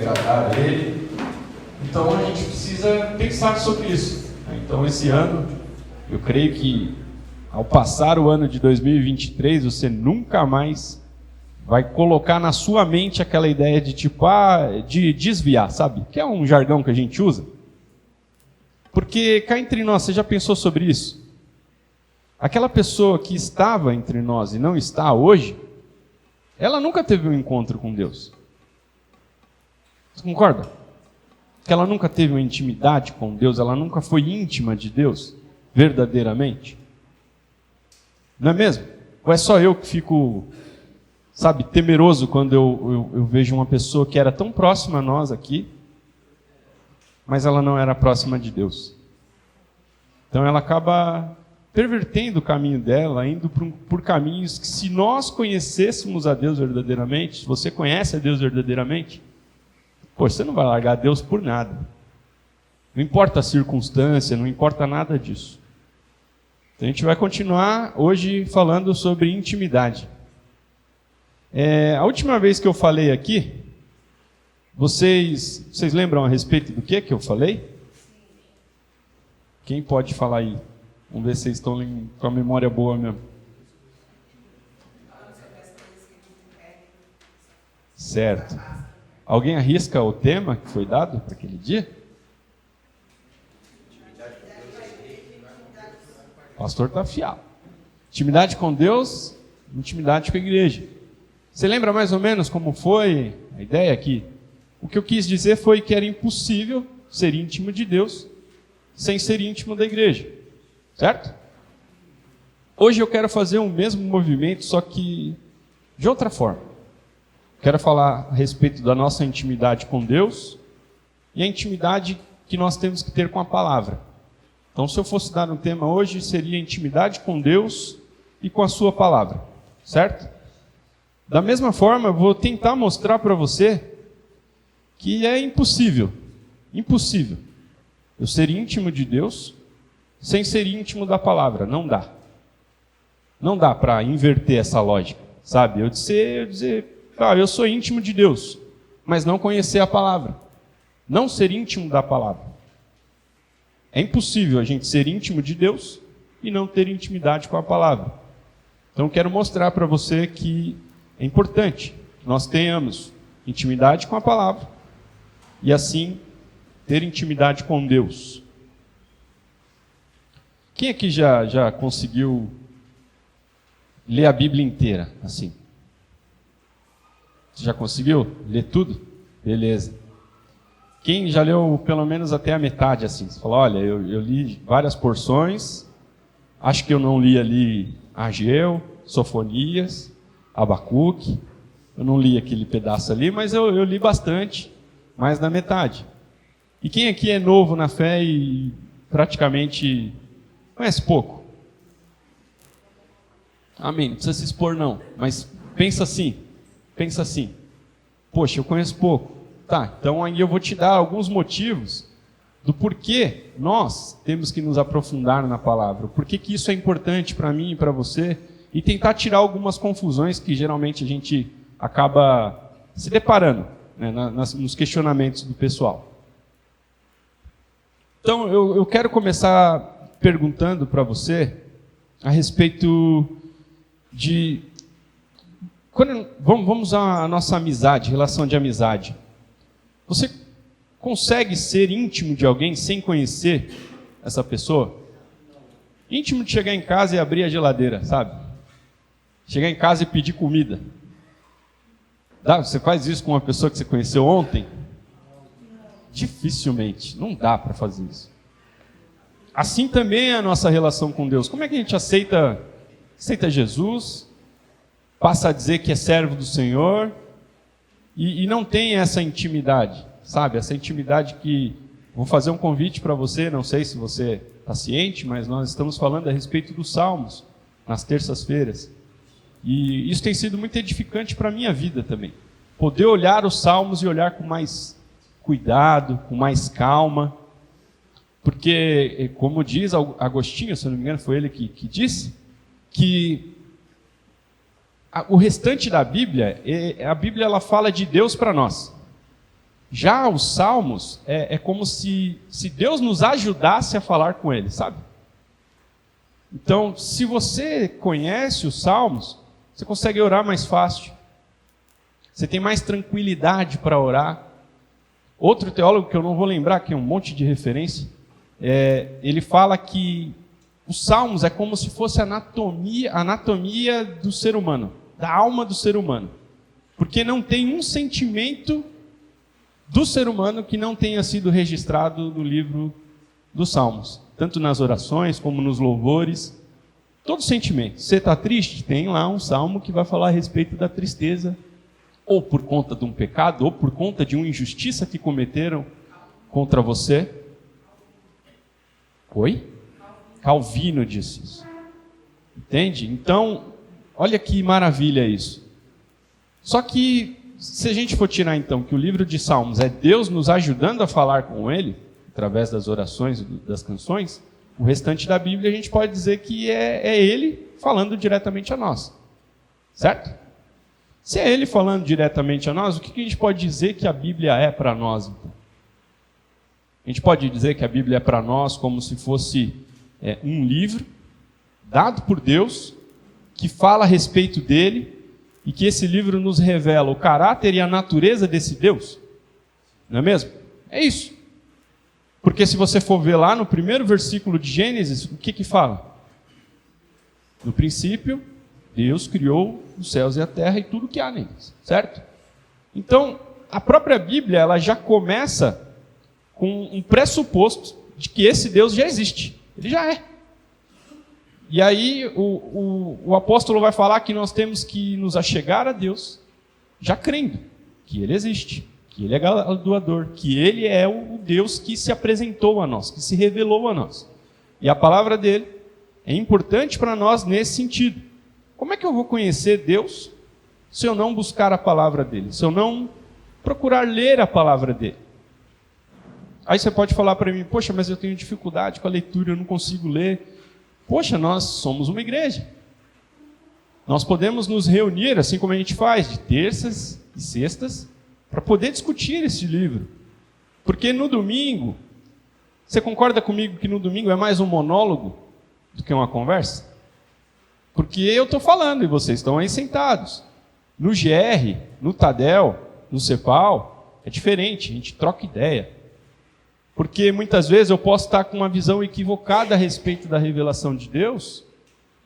agradar a Ele. Então a gente precisa pensar sobre isso. Então esse ano, eu creio que ao passar o ano de 2023, você nunca mais vai colocar na sua mente aquela ideia de tipo, de desviar, sabe? Que é um jargão que a gente usa. Porque cá entre nós, você já pensou sobre isso? Aquela pessoa que estava entre nós e não está hoje, ela nunca teve um encontro com Deus. Você concorda? Que ela nunca teve uma intimidade com Deus, ela nunca foi íntima de Deus, verdadeiramente. Não é mesmo? Ou é só eu que fico, sabe, temeroso quando eu vejo uma pessoa que era tão próxima a nós aqui, mas ela não era próxima de Deus. Então ela acaba pervertendo o caminho dela, indo por caminhos que, se nós conhecêssemos a Deus verdadeiramente, se você conhece a Deus verdadeiramente, você não vai largar Deus por nada. Não importa a circunstância, não importa nada disso. Então a gente vai continuar hoje falando sobre intimidade. A última vez que eu falei aqui, vocês lembram a respeito do que eu falei? Quem pode falar aí? Vamos ver se vocês estão com a memória boa mesmo. Certo. Alguém arrisca o tema que foi dado para aquele dia? O pastor está afiado. Intimidade com Deus, intimidade com a igreja. Você lembra mais ou menos como foi a ideia aqui? O que eu quis dizer foi que era impossível ser íntimo de Deus sem ser íntimo da igreja. Certo? Hoje eu quero fazer o mesmo movimento, só que de outra forma. Quero falar a respeito da nossa intimidade com Deus e a intimidade que nós temos que ter com a palavra. Então, se eu fosse dar um tema hoje, seria intimidade com Deus e com a sua palavra. Certo? Da mesma forma, eu vou tentar mostrar para você que é impossível eu ser íntimo de Deus sem ser íntimo da palavra. Não dá. Não dá para inverter essa lógica, sabe? Eu dizer, eu sou íntimo de Deus, mas não conhecer a palavra. Não ser íntimo da palavra. É impossível a gente ser íntimo de Deus e não ter intimidade com a palavra. Então eu quero mostrar para você que é importante que nós tenhamos intimidade com a palavra e assim ter intimidade com Deus. Quem aqui já conseguiu ler a Bíblia inteira, assim? Já conseguiu ler tudo? Beleza. Quem já leu pelo menos até a metade, assim? Você falou, olha, eu li várias porções, acho que eu não li ali Ageu, Sofonias, Abacuque, eu não li aquele pedaço ali, mas eu li bastante, mais da metade. E quem aqui é novo na fé e praticamente conhece pouco? Amém, não precisa se expor não, mas pensa assim, poxa, eu conheço pouco. Tá, então aí eu vou te dar alguns motivos do porquê nós temos que nos aprofundar na palavra, por que isso é importante para mim e para você, e tentar tirar algumas confusões que geralmente a gente acaba se deparando, né, nos questionamentos do pessoal. Então eu quero começar perguntando para você a respeito de... Vamos à nossa amizade, relação de amizade. Você consegue ser íntimo de alguém sem conhecer essa pessoa? Íntimo de chegar em casa e abrir a geladeira, sabe? Chegar em casa e pedir comida. Você faz isso com uma pessoa que você conheceu ontem? Dificilmente, não dá para fazer isso. Assim também é a nossa relação com Deus. Como é que a gente aceita Jesus, passa a dizer que é servo do Senhor e não tem essa intimidade, sabe? Essa intimidade que... Vou fazer um convite para você, não sei se você está ciente, mas nós estamos falando a respeito dos Salmos, nas terças-feiras. E isso tem sido muito edificante para a minha vida também. Poder olhar os Salmos e olhar com mais cuidado, com mais calma. Porque, como diz Agostinho, se eu não me engano, foi ele que disse, que o restante da Bíblia, a Bíblia ela fala de Deus para nós. Já os salmos é como se Deus nos ajudasse a falar com ele, sabe? Então, se você conhece os salmos, você consegue orar mais fácil. Você tem mais tranquilidade para orar. Outro teólogo, que eu não vou lembrar, que é um monte de referência, ele fala que os salmos é como se fosse a anatomia do ser humano, da alma do ser humano. Porque não tem um sentimento do ser humano que não tenha sido registrado no livro dos salmos. Tanto nas orações como nos louvores. Todo sentimento. Você está triste? Tem lá um salmo que vai falar a respeito da tristeza. Ou por conta de um pecado, ou por conta de uma injustiça que cometeram contra você. Oi? Calvino disse isso. Entende? Então, olha que maravilha isso. Só que, se a gente for tirar então que o livro de Salmos é Deus nos ajudando a falar com Ele, através das orações e das canções, o restante da Bíblia a gente pode dizer que é Ele falando diretamente a nós. Certo? Se é Ele falando diretamente a nós, o que a gente pode dizer que a Bíblia é para nós, então? A gente pode dizer que a Bíblia é para nós como se fosse um livro dado por Deus, que fala a respeito dele, e que esse livro nos revela o caráter e a natureza desse Deus. Não é mesmo? É isso. Porque se você for ver lá no primeiro versículo de Gênesis, o que fala? No princípio, Deus criou os céus e a terra e tudo que há neles, certo? Então, a própria Bíblia, ela já começa com um pressuposto de que esse Deus já existe. Ele já é. E aí o apóstolo vai falar que nós temos que nos achegar a Deus, já crendo que Ele existe, que Ele é galardoador, que Ele é o Deus que se apresentou a nós, que se revelou a nós. E a palavra dele é importante para nós nesse sentido. Como é que eu vou conhecer Deus se eu não buscar a palavra dele, se eu não procurar ler a palavra dele? Aí você pode falar para mim, poxa, mas eu tenho dificuldade com a leitura, eu não consigo ler. Poxa, nós somos uma igreja. Nós podemos nos reunir, assim como a gente faz, de terças e sextas, para poder discutir esse livro. Porque no domingo, você concorda comigo que no domingo é mais um monólogo do que uma conversa? Porque eu estou falando e vocês estão aí sentados. No GR, no Tadel, no Cepal, é diferente, a gente troca ideia. Porque muitas vezes eu posso estar com uma visão equivocada a respeito da revelação de Deus,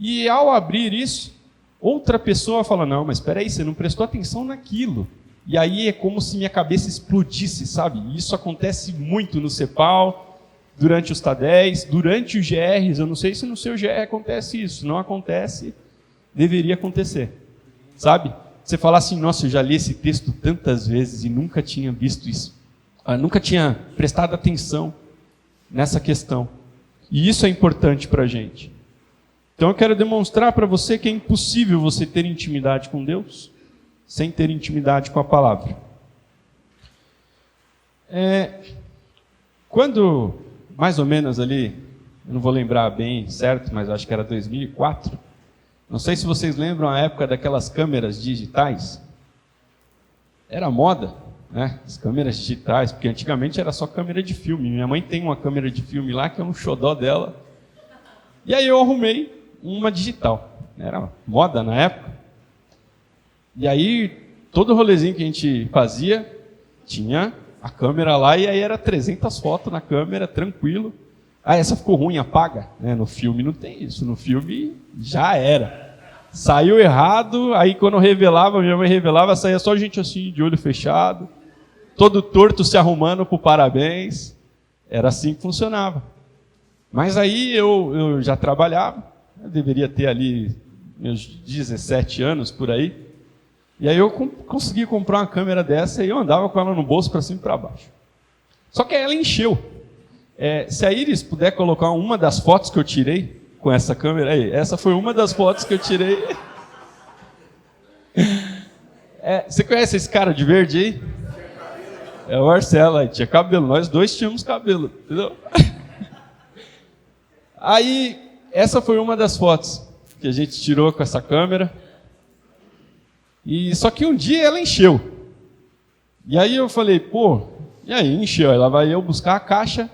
e ao abrir isso, outra pessoa fala, não, mas espera aí, você não prestou atenção naquilo. E aí é como se minha cabeça explodisse, sabe? E isso acontece muito no Cepal, durante os Tadéis, durante os GRs. Eu não sei se no seu GR acontece isso. Não acontece, deveria acontecer. Sabe? Você fala assim, nossa, eu já li esse texto tantas vezes e nunca tinha visto isso. Nunca tinha prestado atenção nessa questão. E isso é importante para a gente. Então eu quero demonstrar para você que é impossível você ter intimidade com Deus sem ter intimidade com a palavra. Quando, mais ou menos ali, eu não vou lembrar bem certo, mas acho que era 2004, não sei se vocês lembram a época daquelas câmeras digitais. Era moda. As câmeras digitais, porque antigamente era só câmera de filme. Minha mãe tem uma câmera de filme lá, que é um xodó dela. E aí eu arrumei uma digital. Era moda na época. E aí, todo rolezinho que a gente fazia, tinha a câmera lá, e aí era 300 fotos na câmera, tranquilo. Essa ficou ruim, apaga. No filme não tem isso. No filme já era. Saiu errado, aí quando revelava, minha mãe revelava, saía só gente assim, de olho fechado, todo torto se arrumando pro parabéns. Era assim que funcionava. Mas aí eu já trabalhava, eu deveria ter ali meus 17 anos por aí, e aí eu consegui comprar uma câmera dessa e eu andava com ela no bolso para cima e para baixo. Só que aí ela encheu. Se a Iris puder colocar uma das fotos que eu tirei com essa câmera aí, essa foi uma das fotos que eu tirei. Você conhece esse cara de verde aí? É o Marcelo, aí tinha cabelo, nós dois tínhamos cabelo, entendeu? Aí, essa foi uma das fotos que a gente tirou com essa câmera. E só que um dia ela encheu. E aí eu falei, E aí encheu, aí lá vai eu buscar a caixa,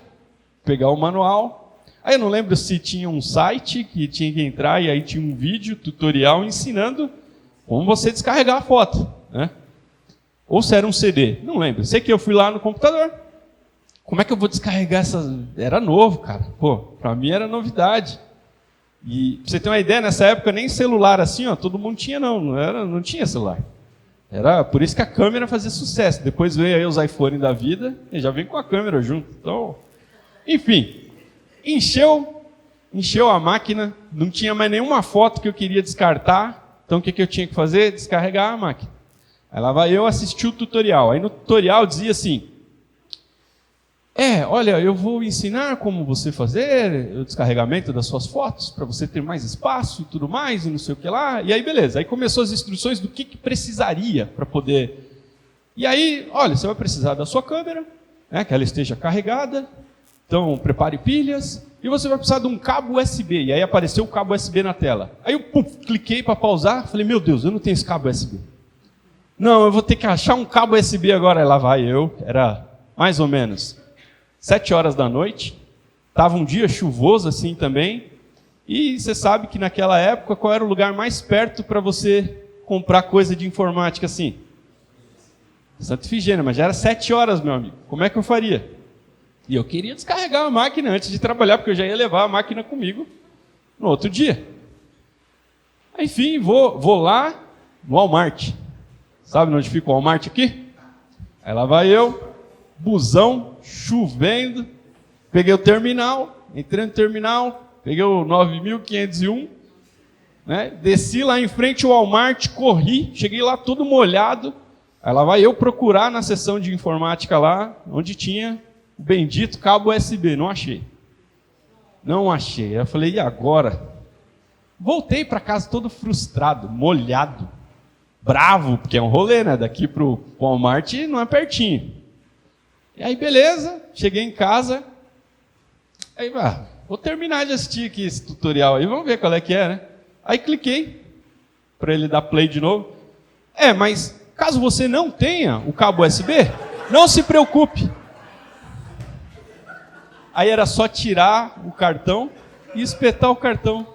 pegar o manual. Aí eu não lembro se tinha um site que tinha que entrar e aí tinha um vídeo, tutorial ensinando como você descarregar a foto, né? Ou se era um CD, não lembro. Sei que eu fui lá no computador. Como é que eu vou descarregar essas... Era novo, cara. Pô, pra mim era novidade. E pra você ter uma ideia, nessa época nem celular assim, ó, todo mundo tinha não tinha celular. Era por isso que a câmera fazia sucesso. Depois veio aí os iPhone da vida e já vem com a câmera junto. Então, enfim, encheu a máquina, não tinha mais nenhuma foto que eu queria descartar. Então o que eu tinha que fazer? Descarregar a máquina. Aí lá vai eu assistir o tutorial. Aí no tutorial dizia assim: olha, eu vou ensinar como você fazer o descarregamento das suas fotos, para você ter mais espaço e tudo mais, e não sei o que lá. E aí, beleza. Aí começou as instruções do que precisaria para poder... E aí, olha, você vai precisar da sua câmera, né, que ela esteja carregada. Então, prepare pilhas. E você vai precisar de um cabo USB. E aí apareceu o cabo USB na tela. Aí eu cliquei para pausar. Falei, meu Deus, eu não tenho esse cabo USB. Não, eu vou ter que achar um cabo USB agora. Aí lá vai eu. Era mais ou menos 7 horas da noite, estava um dia chuvoso assim também, e você sabe que naquela época, qual era o lugar mais perto para você comprar coisa de informática assim? Santa Efigênia, mas já era 7 horas, meu amigo. Como é que eu faria? E eu queria descarregar a máquina antes de trabalhar, porque eu já ia levar a máquina comigo no outro dia. Enfim, vou lá no Walmart. Sabe onde fica o Walmart aqui? Aí lá vai eu, busão, chovendo, peguei o terminal, entrei no terminal, peguei o 9501, né? Desci lá em frente ao Walmart, corri, cheguei lá todo molhado. Aí lá vai eu procurar na seção de informática lá, onde tinha o bendito cabo USB, não achei. Aí eu falei, e agora? Voltei para casa todo frustrado, molhado, bravo, porque é um rolê, né? Daqui pro Walmart não é pertinho. E aí, beleza, cheguei em casa, aí, vou terminar de assistir aqui esse tutorial aí, vamos ver qual é que é, né? Aí cliquei, para ele dar play de novo. Mas caso você não tenha o cabo USB, não se preocupe. Aí era só tirar o cartão e espetar o cartão.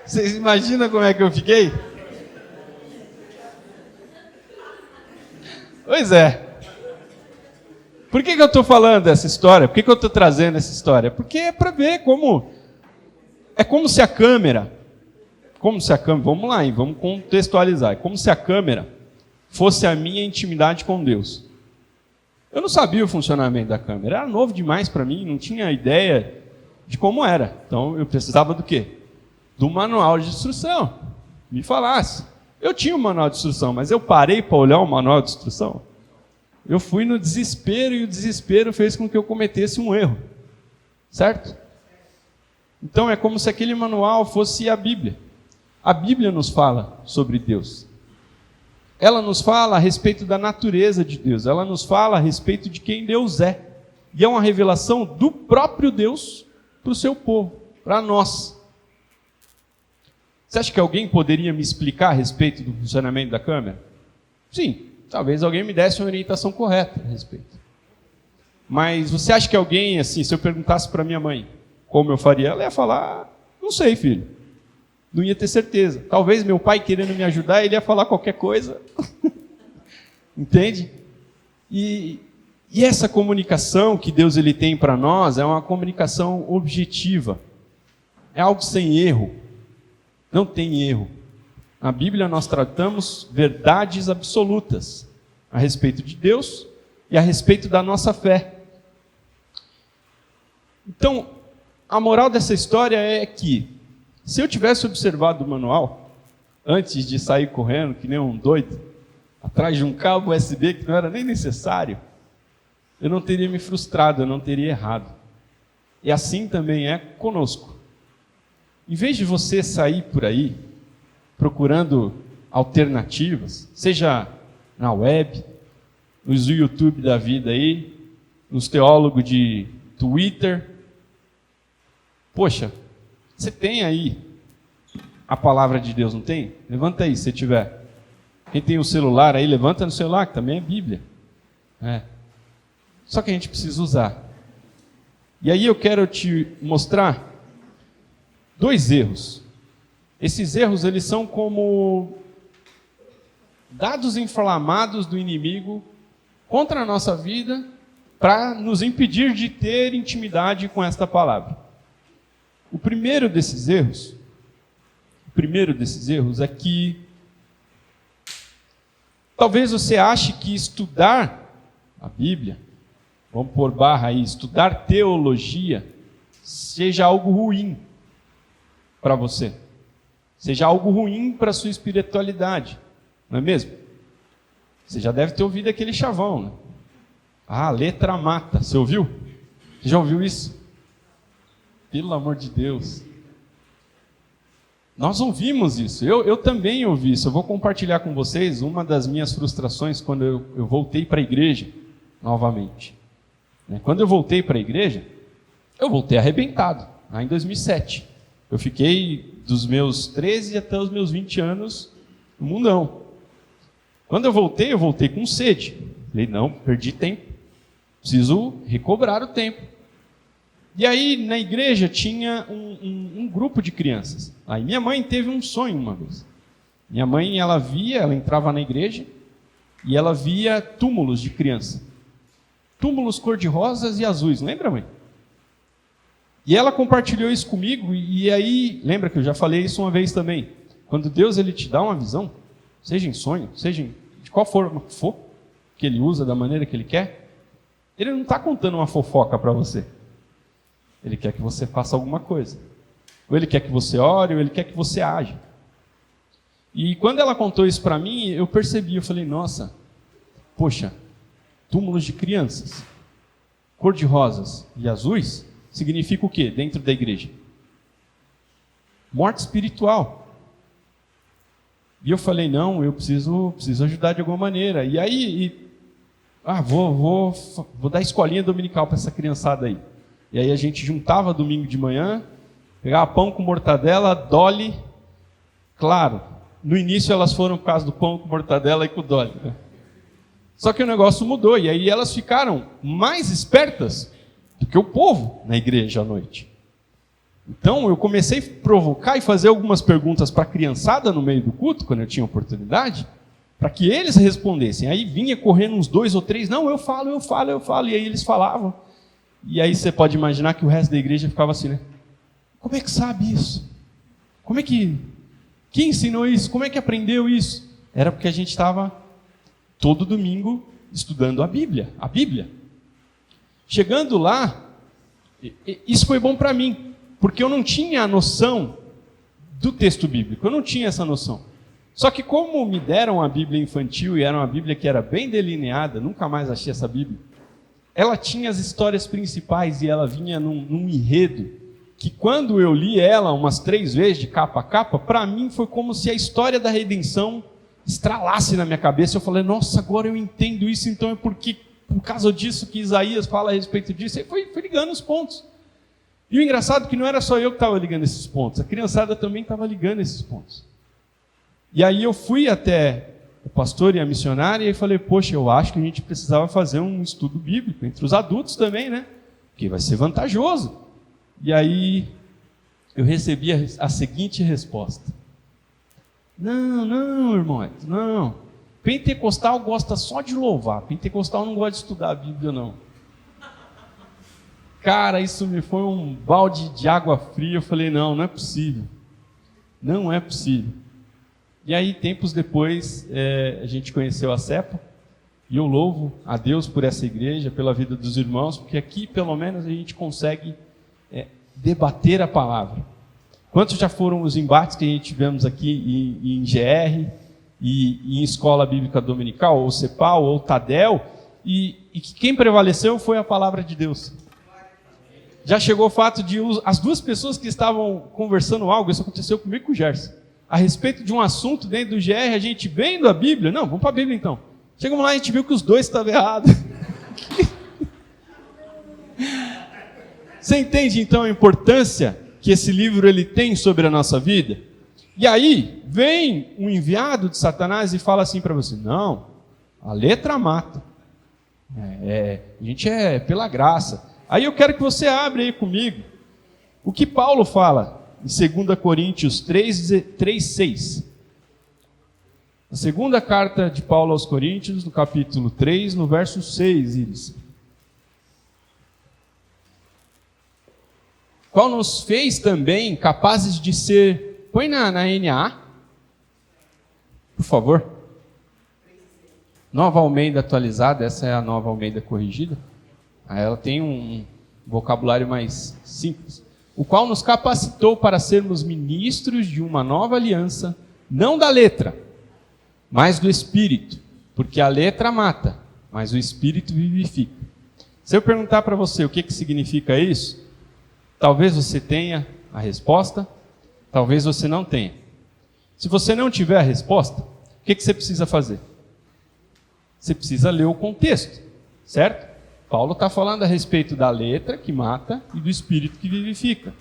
Vocês imaginam como é que eu fiquei? Pois é. Por que eu estou falando dessa história? Por que eu estou trazendo essa história? Porque é para ver como... É como se a câmera... Vamos lá, hein? Vamos contextualizar. É como se a câmera fosse a minha intimidade com Deus. Eu não sabia o funcionamento da câmera. Era novo demais para mim, não tinha ideia de como era. Então eu precisava do quê? Do manual de instrução. Me falasse. Eu tinha um manual de instrução, mas eu parei para olhar o manual de instrução. Eu fui no desespero e o desespero fez com que eu cometesse um erro. Certo? Então é como se aquele manual fosse a Bíblia. A Bíblia nos fala sobre Deus. Ela nos fala a respeito da natureza de Deus. Ela nos fala a respeito de quem Deus é. E é uma revelação do próprio Deus para o seu povo, para nós. Você acha que alguém poderia me explicar a respeito do funcionamento da câmera? Sim, talvez alguém me desse uma orientação correta a respeito. Mas você acha que alguém, assim, se eu perguntasse para minha mãe como eu faria, ela ia falar, não sei, filho. Não ia ter certeza. Talvez meu pai querendo me ajudar, ele ia falar qualquer coisa. Entende? E essa comunicação que Deus ele tem para nós é uma comunicação objetiva. É algo sem erro. Não tem erro. Na Bíblia nós tratamos verdades absolutas a respeito de Deus e a respeito da nossa fé. Então, a moral dessa história é que, se eu tivesse observado o manual, antes de sair correndo, que nem um doido, atrás de um cabo USB que não era nem necessário, eu não teria me frustrado, eu não teria errado. E assim também é conosco. Em vez de você sair por aí, procurando alternativas, seja na web, nos YouTube da vida aí, nos teólogos de Twitter, poxa, você tem aí a palavra de Deus, não tem? Levanta aí, se tiver. Quem tem o celular aí, levanta no celular, que também é Bíblia. Só que a gente precisa usar. E aí eu quero te mostrar 2 erros. Esses erros, eles são como dados inflamados do inimigo contra a nossa vida para nos impedir de ter intimidade com esta palavra. O primeiro desses erros é que talvez você ache que estudar a Bíblia, vamos pôr barra aí, estudar teologia, seja algo ruim para você. Seja algo ruim para a sua espiritualidade. Não é mesmo? Você já deve ter ouvido aquele chavão, né? Ah, letra mata. Você ouviu? Você já ouviu isso? Pelo amor de Deus. Nós ouvimos isso. Eu também ouvi isso. Eu vou compartilhar com vocês uma das minhas frustrações quando eu voltei para a igreja novamente. Quando eu voltei para a igreja, eu voltei arrebentado, lá em 2007. Eu fiquei dos meus 13 até os meus 20 anos no mundão. Quando eu voltei com sede. Falei, não, perdi tempo. Preciso recobrar o tempo. E aí, na igreja, tinha um grupo de crianças. Aí minha mãe teve um sonho uma vez. Minha mãe, ela entrava na igreja e ela via túmulos de criança. Túmulos cor-de-rosas e azuis, lembra, mãe? E ela compartilhou isso comigo, e aí, lembra que eu já falei isso uma vez também. Quando Deus ele te dá uma visão, seja em sonho, seja de qual forma for, que Ele usa da maneira que Ele quer, Ele não está contando uma fofoca para você. Ele quer que você faça alguma coisa. Ou Ele quer que você ore, ou Ele quer que você age. E quando ela contou isso para mim, eu percebi, eu falei, nossa, poxa, túmulos de crianças, cor-de-rosas e azuis, significa o quê dentro da igreja? Morte espiritual. E eu falei, não, eu preciso ajudar de alguma maneira. E aí, vou dar escolinha dominical para essa criançada aí. E aí a gente juntava domingo de manhã, pegava pão com mortadela, Dolly. Claro, no início elas foram por causa do pão com mortadela e com Dolly, né? Só que o negócio mudou, e aí elas ficaram mais espertas do que o povo na igreja à noite. Então eu comecei a provocar e fazer algumas perguntas para a criançada no meio do culto, quando eu tinha oportunidade, para que eles respondessem. Aí vinha correndo uns 2 ou 3, não, eu falo, e aí eles falavam. E aí você pode imaginar que o resto da igreja ficava assim, né? Como é que sabe isso? Quem ensinou isso? Como é que aprendeu isso? Era porque a gente estava todo domingo estudando a Bíblia. Chegando lá, isso foi bom para mim, porque eu não tinha a noção do texto bíblico, eu não tinha essa noção. Só que como me deram a Bíblia infantil, e era uma Bíblia que era bem delineada, nunca mais achei essa Bíblia, ela tinha as histórias principais e ela vinha num enredo, que quando eu li ela umas 3 vezes, de capa a capa, para mim foi como se a história da redenção estralasse na minha cabeça. Eu falei, nossa, agora eu entendo isso, então é por causa disso que Isaías fala a respeito disso. E fui ligando os pontos. E o engraçado é que não era só eu que estava ligando esses pontos, a criançada também estava ligando esses pontos. E aí eu fui até o pastor e a missionária e falei, poxa, eu acho que a gente precisava fazer um estudo bíblico entre os adultos também, né? Porque vai ser vantajoso. E aí eu recebi a seguinte resposta. Não, irmão, não. Pentecostal gosta só de louvar. Pentecostal não gosta de estudar a Bíblia, não. Cara, isso me foi um balde de água fria. Eu falei, não é possível. Não é possível. E aí, tempos depois, a gente conheceu a CEPA. E eu louvo a Deus por essa igreja, pela vida dos irmãos, porque aqui, pelo menos, a gente consegue debater a palavra. Quantos já foram os embates que a gente tivemos aqui em GR, e em Escola Bíblica Dominical, ou CEPAL, ou TADEL, e que quem prevaleceu foi a palavra de Deus. Já chegou o fato de as 2 pessoas que estavam conversando algo, isso aconteceu comigo e com o Gerson, a respeito de um assunto dentro do GR, a gente vendo a Bíblia, não, vamos para a Bíblia então. Chegamos lá e a gente viu que os 2 estavam errados. Você entende então a importância que esse livro ele tem sobre a nossa vida? E aí, vem um enviado de Satanás e fala assim para você: não, a letra mata. A gente é pela graça. Aí eu quero que você abra aí comigo o que Paulo fala em 2 Coríntios 3:6. A segunda carta de Paulo aos Coríntios, no capítulo 3, no verso 6, Iris. Qual nos fez também capazes de ser... Põe na NA, por favor. Nova Almeida atualizada, essa é a Nova Almeida corrigida. Ela tem um vocabulário mais simples. O qual nos capacitou para sermos ministros de uma nova aliança, não da letra, mas do Espírito. Porque a letra mata, mas o Espírito vivifica. Se eu perguntar para você o que significa isso, talvez você tenha a resposta, talvez você não tenha. Se você não tiver a resposta, o que você precisa fazer? Você precisa ler o contexto, certo? Paulo está falando a respeito da letra que mata e do Espírito que vivifica.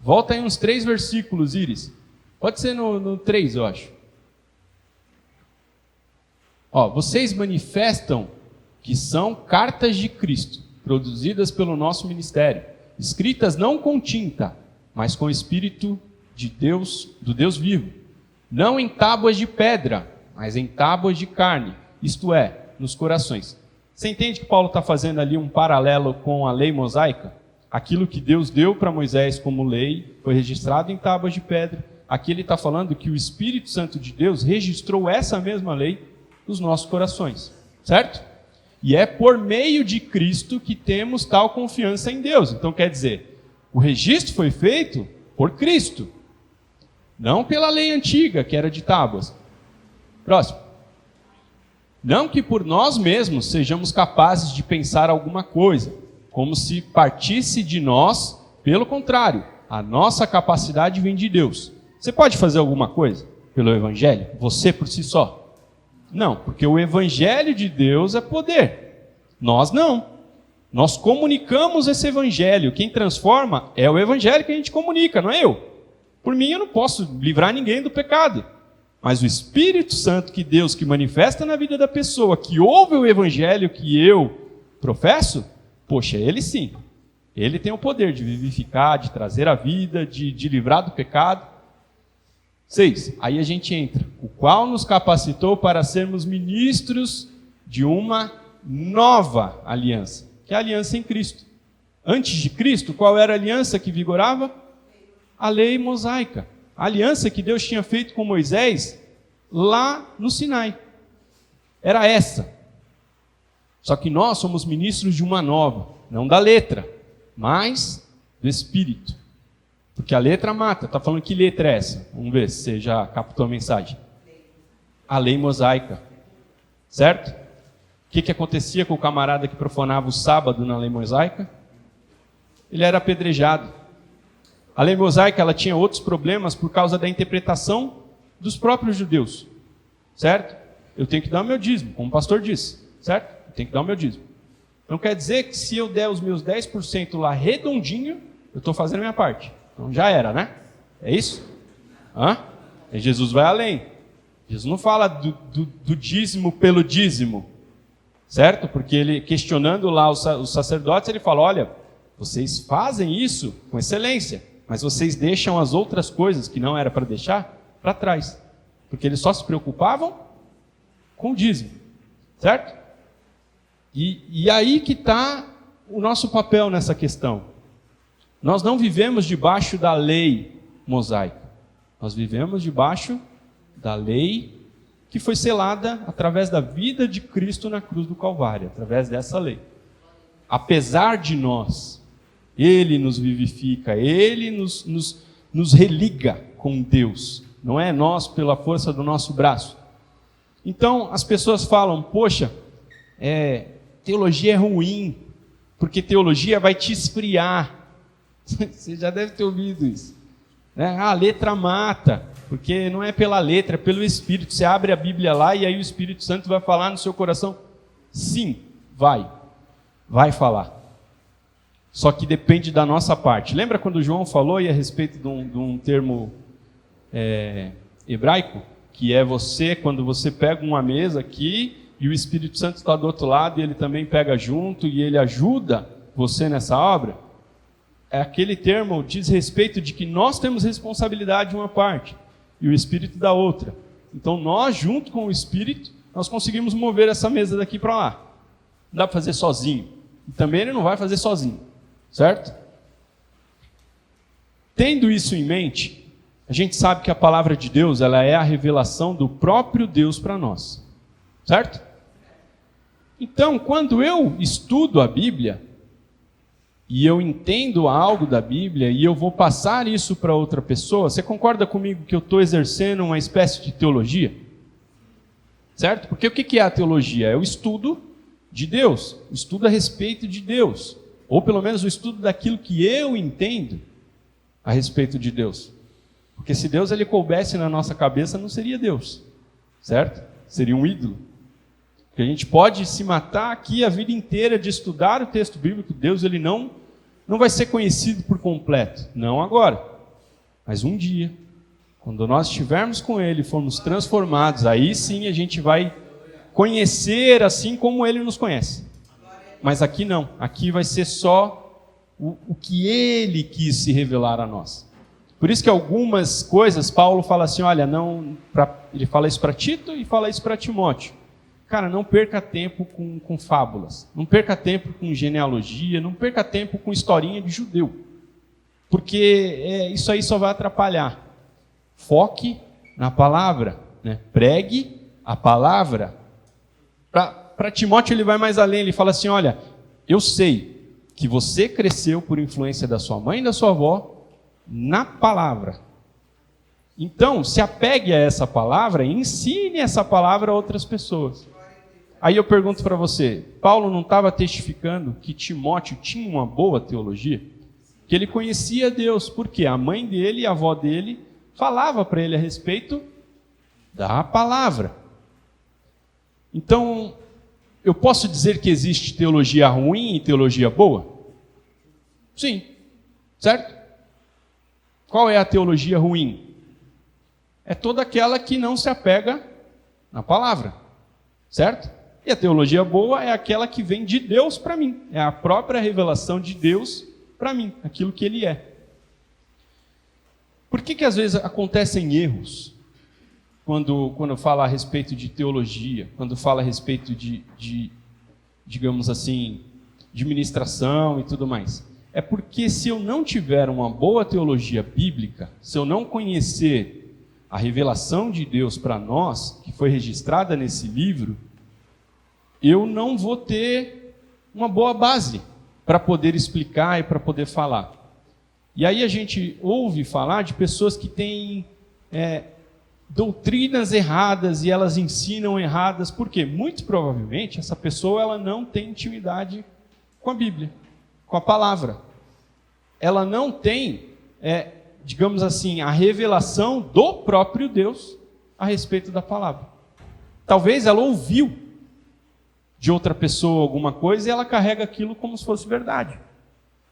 Volta aí uns 3 versículos, Iris. Pode ser no 3, eu acho. Vocês manifestam que são cartas de Cristo, produzidas pelo nosso ministério, escritas não com tinta, mas com o Espírito de Deus, do Deus vivo, não em tábuas de pedra, mas em tábuas de carne, isto é, nos corações. Você entende que Paulo está fazendo ali um paralelo com a lei mosaica? Aquilo que Deus deu para Moisés como lei foi registrado em tábuas de pedra. Aqui ele está falando que o Espírito Santo de Deus registrou essa mesma lei nos nossos corações, certo? E é por meio de Cristo que temos tal confiança em Deus. Então quer dizer, o registro foi feito por Cristo, não pela lei antiga, que era de tábuas. Próximo. Não que por nós mesmos sejamos capazes de pensar alguma coisa, como se partisse de nós, pelo contrário, a nossa capacidade vem de Deus. Você pode fazer alguma coisa pelo Evangelho? Você por si só? Não, porque o Evangelho de Deus é poder. Nós não. Nós comunicamos esse Evangelho. Quem transforma é o Evangelho que a gente comunica, não é eu. Por mim eu não posso livrar ninguém do pecado. Mas o Espírito Santo que Deus que manifesta na vida da pessoa, que ouve o Evangelho que eu professo, poxa, ele sim. Ele tem o poder de vivificar, de trazer a vida, de livrar do pecado. 6. Aí a gente entra. O qual nos capacitou para sermos ministros de uma nova aliança, que é a aliança em Cristo. Antes de Cristo, qual era a aliança que vigorava? A lei mosaica. A aliança que Deus tinha feito com Moisés lá no Sinai. Era essa. Só que nós somos ministros de uma nova, não da letra, mas do Espírito. Porque a letra mata. Está falando que letra é essa? Vamos ver se você já captou a mensagem. A lei mosaica. Certo? O que acontecia com o camarada que profanava o sábado na lei mosaica? Ele era apedrejado. A lei mosaica ela tinha outros problemas por causa da interpretação dos próprios judeus. Certo? Eu tenho que dar o meu dízimo, como o pastor disse. Certo? Eu tenho que dar o meu dízimo. Então quer dizer que se eu der os meus 10% lá redondinho, eu estou fazendo a minha parte. Então já era, né? É isso? E Jesus vai além. Jesus não fala do dízimo pelo dízimo. Certo? Porque ele, questionando lá os sacerdotes, ele fala, olha, vocês fazem isso com excelência, mas vocês deixam as outras coisas que não era para deixar para trás. Porque eles só se preocupavam com o dízimo. Certo? E aí que está o nosso papel nessa questão. Nós não vivemos debaixo da lei mosaica. Nós vivemos debaixo da lei que foi selada através da vida de Cristo na cruz do Calvário, através dessa lei. Apesar de nós, Ele nos vivifica, Ele nos religa com Deus. Não é nós pela força do nosso braço. Então, as pessoas falam, poxa, teologia é ruim, porque teologia vai te esfriar. Você já deve ter ouvido isso. A letra mata, porque não é pela letra, é pelo Espírito. Você abre a Bíblia lá e aí o Espírito Santo vai falar no seu coração. Sim, vai falar. Só que depende da nossa parte. Lembra quando João falou a respeito de um termo hebraico, que é quando você pega uma mesa aqui e o Espírito Santo está do outro lado e ele também pega junto e ele ajuda você nessa obra. Aquele termo diz respeito de que nós temos responsabilidade de uma parte e o Espírito da outra. Então nós, junto com o Espírito, nós conseguimos mover essa mesa daqui para lá. Não dá para fazer sozinho. E também ele não vai fazer sozinho. Certo? Tendo isso em mente, a gente sabe que a palavra de Deus, ela é a revelação do próprio Deus para nós. Certo? Então, quando eu estudo a Bíblia, e eu entendo algo da Bíblia, e eu vou passar isso para outra pessoa, você concorda comigo que eu estou exercendo uma espécie de teologia? Certo? Porque o que é a teologia? É o estudo de Deus, o estudo a respeito de Deus, ou pelo menos o estudo daquilo que eu entendo a respeito de Deus. Porque se Deus ele coubesse na nossa cabeça, não seria Deus, certo? Seria um ídolo. Porque a gente pode se matar aqui a vida inteira de estudar o texto bíblico, Deus ele não vai ser conhecido por completo, não agora, mas um dia, quando nós estivermos com Ele, formos transformados, aí sim a gente vai conhecer assim como Ele nos conhece. Mas aqui não, aqui vai ser só o que Ele quis se revelar a nós. Por isso que algumas coisas, Paulo fala assim, olha, ele fala isso para Tito e fala isso para Timóteo. Cara, não perca tempo com fábulas, não perca tempo com genealogia, não perca tempo com historinha de judeu, porque isso aí só vai atrapalhar. Foque na palavra, né? Pregue a palavra. Para Timóteo ele vai mais além, ele fala assim, olha, eu sei que você cresceu por influência da sua mãe e da sua avó na palavra. Então, se apegue a essa palavra e ensine essa palavra a outras pessoas. Aí eu pergunto para você, Paulo não estava testificando que Timóteo tinha uma boa teologia? Que ele conhecia Deus, porque a mãe dele e a avó dele falava para ele a respeito da palavra. Então, eu posso dizer que existe teologia ruim e teologia boa? Sim, certo? Qual é a teologia ruim? É toda aquela que não se apega na palavra, certo? E a teologia boa é aquela que vem de Deus para mim. É a própria revelação de Deus para mim, aquilo que Ele é. Por que às vezes acontecem erros quando fala a respeito de teologia, quando fala a respeito de digamos assim, de ministração e tudo mais? É porque se eu não tiver uma boa teologia bíblica, se eu não conhecer a revelação de Deus para nós, que foi registrada nesse livro, eu não vou ter uma boa base para poder explicar e para poder falar. E aí a gente ouve falar de pessoas que têm doutrinas erradas e elas ensinam erradas. Por quê? Muito provavelmente essa pessoa ela não tem intimidade com a Bíblia, com a palavra. Ela não tem, digamos assim, a revelação do próprio Deus a respeito da palavra. Talvez ela ouviu de outra pessoa alguma coisa e ela carrega aquilo como se fosse verdade,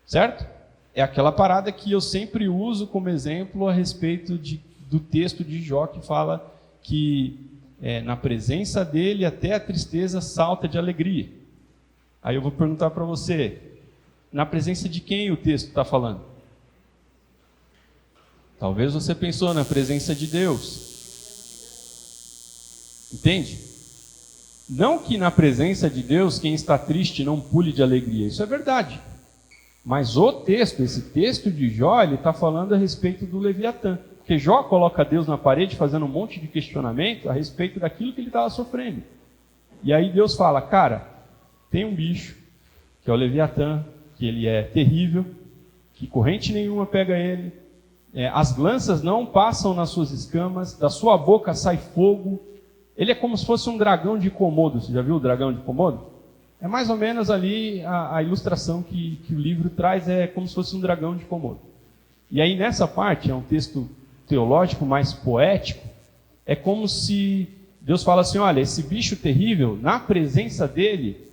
certo? É aquela parada que eu sempre uso como exemplo a respeito do texto de Jó que fala que na presença dele até a tristeza salta de alegria. Aí eu vou perguntar para você, na presença de quem o texto está falando? Talvez você pensou na presença de Deus. Entende? Não que na presença de Deus quem está triste não pule de alegria, isso é verdade. Mas esse texto de Jó, ele está falando a respeito do Leviatã. Porque Jó coloca Deus na parede fazendo um monte de questionamento a respeito daquilo que ele estava sofrendo. E aí Deus fala, cara, tem um bicho, que é o Leviatã, que ele é terrível, que corrente nenhuma pega ele, as lanças não passam nas suas escamas, da sua boca sai fogo. Ele é como se fosse um dragão de Komodo. Você já viu o dragão de Komodo? É mais ou menos ali a ilustração que o livro traz, é como se fosse um dragão de Komodo. E aí nessa parte, é um texto teológico mais poético, é como se Deus fala assim, olha, esse bicho terrível, na presença dele,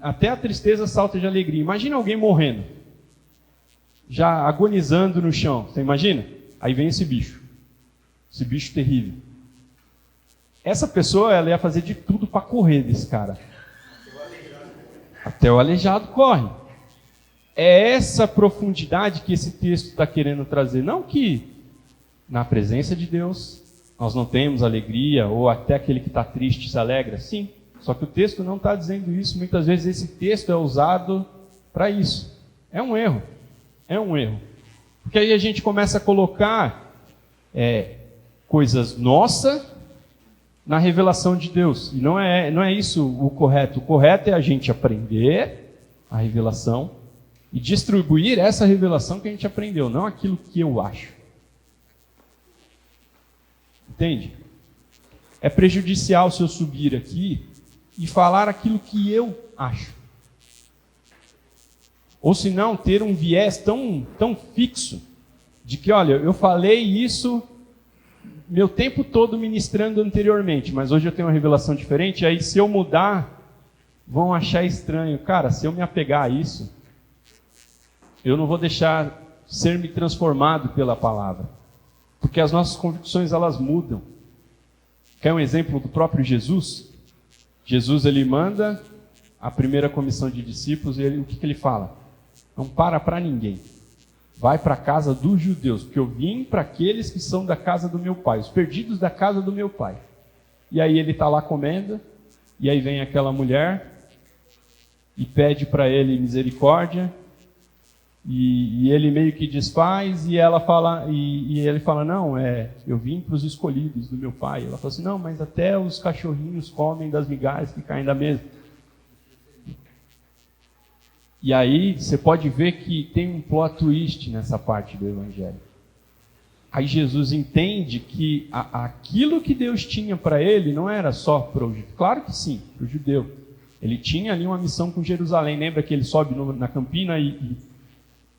até a tristeza salta de alegria. Imagina alguém morrendo, já agonizando no chão, você imagina? Aí vem esse bicho. esse bicho terrível. Essa pessoa, ela ia fazer de tudo para correr desse cara. Até o aleijado corre. É essa profundidade que esse texto está querendo trazer. Não que na presença de Deus nós não temos alegria, ou até aquele que está triste se alegra. Sim, só que o texto não está dizendo isso. Muitas vezes esse texto é usado para isso. É um erro. É um erro. Porque aí a gente começa a colocar coisas nossas na revelação de Deus. E não é isso o correto. O correto é a gente aprender a revelação e distribuir essa revelação que a gente aprendeu, não aquilo que eu acho. Entende? É prejudicial se eu subir aqui e falar aquilo que eu acho. Ou se não, ter um viés tão fixo de que, olha, eu falei isso meu tempo todo ministrando anteriormente, mas hoje eu tenho uma revelação diferente, aí se eu mudar, vão achar estranho. Cara, se eu me apegar a isso, eu não vou deixar ser-me transformado pela palavra. Porque as nossas convicções, elas mudam. Quer um exemplo do próprio Jesus? Jesus, ele manda a primeira comissão de discípulos e o que ele fala? Não para ninguém. Vai para a casa dos judeus, porque eu vim para aqueles que são da casa do meu pai, os perdidos da casa do meu pai. E aí ele está lá comendo, e aí vem aquela mulher e pede para ele misericórdia, e ele meio que desfaz, e ela fala, e ele fala, não, eu vim para os escolhidos do meu pai. Ela fala assim, não, mas até os cachorrinhos comem das migalhas que caem da mesa. E aí você pode ver que tem um plot twist nessa parte do Evangelho. Aí Jesus entende que aquilo que Deus tinha para ele não era só para o judeu. Claro que sim, para o judeu. Ele tinha ali uma missão com Jerusalém. Lembra que ele sobe na campina e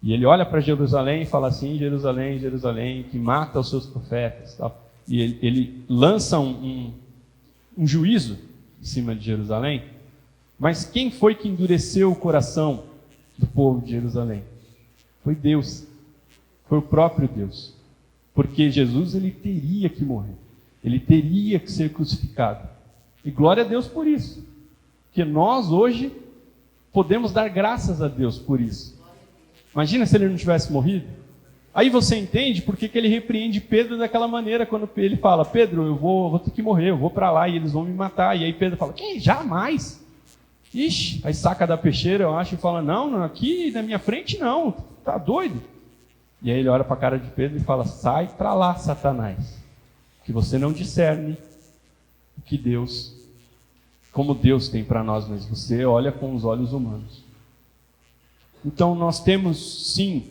ele olha para Jerusalém e fala assim, Jerusalém, Jerusalém, que mata os seus profetas. Tal. E ele lança um juízo em cima de Jerusalém. Mas quem foi que endureceu o coração do povo de Jerusalém? Foi Deus. Foi o próprio Deus. Porque Jesus, ele teria que morrer. Ele teria que ser crucificado. E glória a Deus por isso. Porque nós hoje podemos dar graças a Deus por isso. Imagina se ele não tivesse morrido. Aí você entende por que ele repreende Pedro daquela maneira, quando ele fala, Pedro, eu vou ter que morrer, eu vou para lá e eles vão me matar. E aí Pedro fala, que? Jamais? Ixi, aí saca da peixeira, eu acho, e fala, não, aqui na minha frente não, tá doido? E aí ele olha para a cara de Pedro e fala, sai para lá, Satanás, que você não discerne o que Deus, como Deus tem para nós, mas você olha com os olhos humanos. Então nós temos sim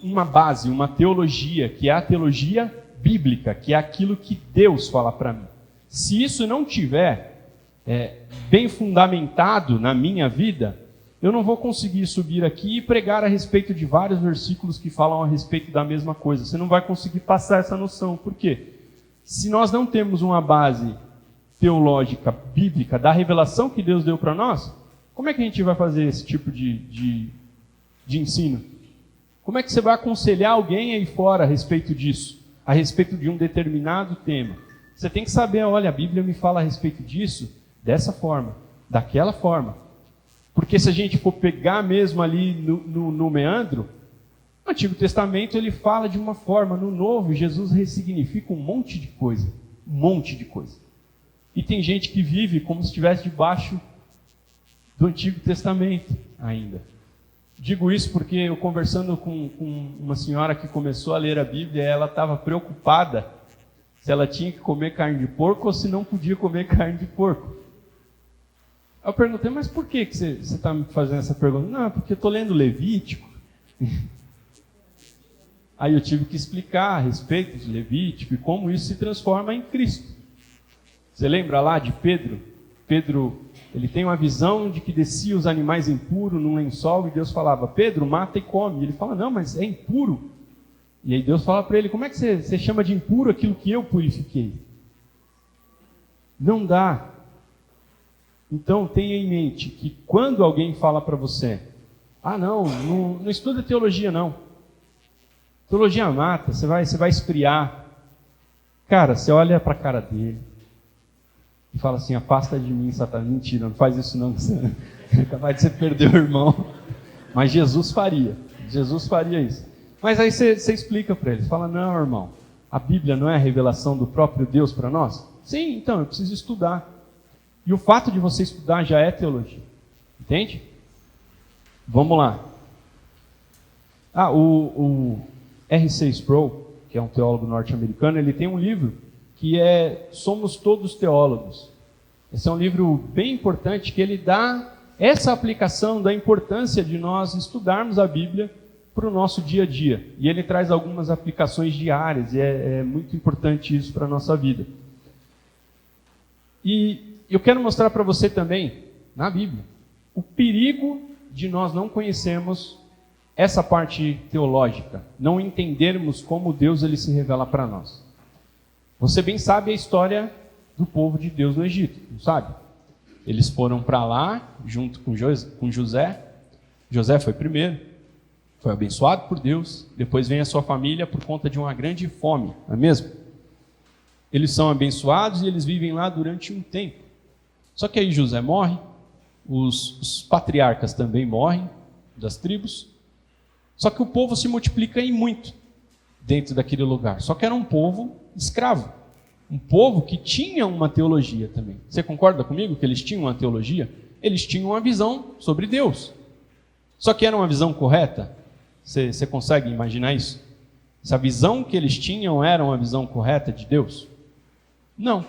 uma base, uma teologia, que é a teologia bíblica, que é aquilo que Deus fala para mim. Se isso não tiver bem fundamentado na minha vida, eu não vou conseguir subir aqui e pregar a respeito de vários versículos que falam a respeito da mesma coisa. Você não vai conseguir passar essa noção. Por quê? Se nós não temos uma base teológica, bíblica, da revelação que Deus deu para nós, como é que a gente vai fazer esse tipo de ensino? Como é que você vai aconselhar alguém aí fora a respeito disso? A respeito de um determinado tema? Você tem que saber, olha, a Bíblia me fala a respeito disso dessa forma, daquela forma. Porque se a gente for pegar mesmo ali no meandro, no Antigo Testamento ele fala de uma forma, no Novo Jesus ressignifica um monte de coisa. Um monte de coisa. E tem gente que vive como se estivesse debaixo do Antigo Testamento ainda. Digo isso porque eu conversando com uma senhora que começou a ler a Bíblia, ela estava preocupada se ela tinha que comer carne de porco ou se não podia comer carne de porco. Eu perguntei, mas por que você está me fazendo essa pergunta? Não, porque eu estou lendo Levítico. Aí eu tive que explicar a respeito de Levítico e como isso se transforma em Cristo. Você lembra lá de Pedro? Pedro, ele tem uma visão de que descia os animais impuros num lençol e Deus falava, Pedro, mata e come. E ele fala, não, mas é impuro. E aí Deus fala para ele, como é que você chama de impuro aquilo que eu purifiquei? Não dá. Então tenha em mente que quando alguém fala para você, não estuda teologia não. Teologia mata, você vai esfriar. Cara, você olha para a cara dele e fala assim, afasta de mim, Satanás. Mentira, não faz isso não, você é capaz de você perder o irmão. Mas Jesus faria isso. Mas aí você explica para ele, fala, não, irmão, a Bíblia não é a revelação do próprio Deus para nós? Sim, então, eu preciso estudar. E o fato de você estudar já é teologia. Entende? Vamos lá. O R.C. Sproul, que é um teólogo norte-americano, ele tem um livro que é Somos Todos Teólogos. Esse é um livro bem importante que ele dá essa aplicação da importância de nós estudarmos a Bíblia para o nosso dia a dia. E ele traz algumas aplicações diárias, e é muito importante isso para a nossa vida. E eu quero mostrar para você também, na Bíblia, o perigo de nós não conhecermos essa parte teológica, não entendermos como Deus ele se revela para nós. Você bem sabe a história do povo de Deus no Egito, não sabe? Eles foram para lá, junto com José. José foi primeiro, foi abençoado por Deus, depois vem a sua família por conta de uma grande fome, não é mesmo? Eles são abençoados e eles vivem lá durante um tempo. Só que aí José morre, os patriarcas também morrem, das tribos. Só que o povo se multiplica em muito dentro daquele lugar. Só que era um povo escravo. Um povo que tinha uma teologia também. Você concorda comigo que eles tinham uma teologia? Eles tinham uma visão sobre Deus. Só que era uma visão correta? Você consegue imaginar isso? Essa visão que eles tinham era uma visão correta de Deus? Não.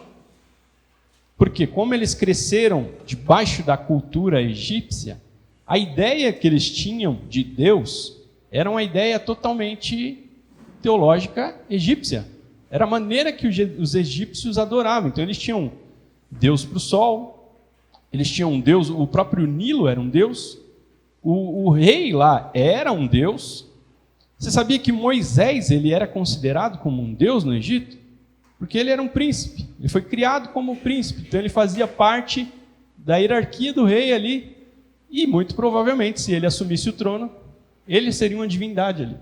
Porque como eles cresceram debaixo da cultura egípcia, a ideia que eles tinham de Deus era uma ideia totalmente teológica egípcia. Era a maneira que os egípcios adoravam. Então eles tinham Deus para o sol, eles tinham um Deus, o próprio Nilo era um Deus, o rei lá era um Deus. Você sabia que Moisés ele era considerado como um Deus no Egito? Porque ele era um príncipe, ele foi criado como príncipe, então ele fazia parte da hierarquia do rei ali, e muito provavelmente, se ele assumisse o trono, ele seria uma divindade ali.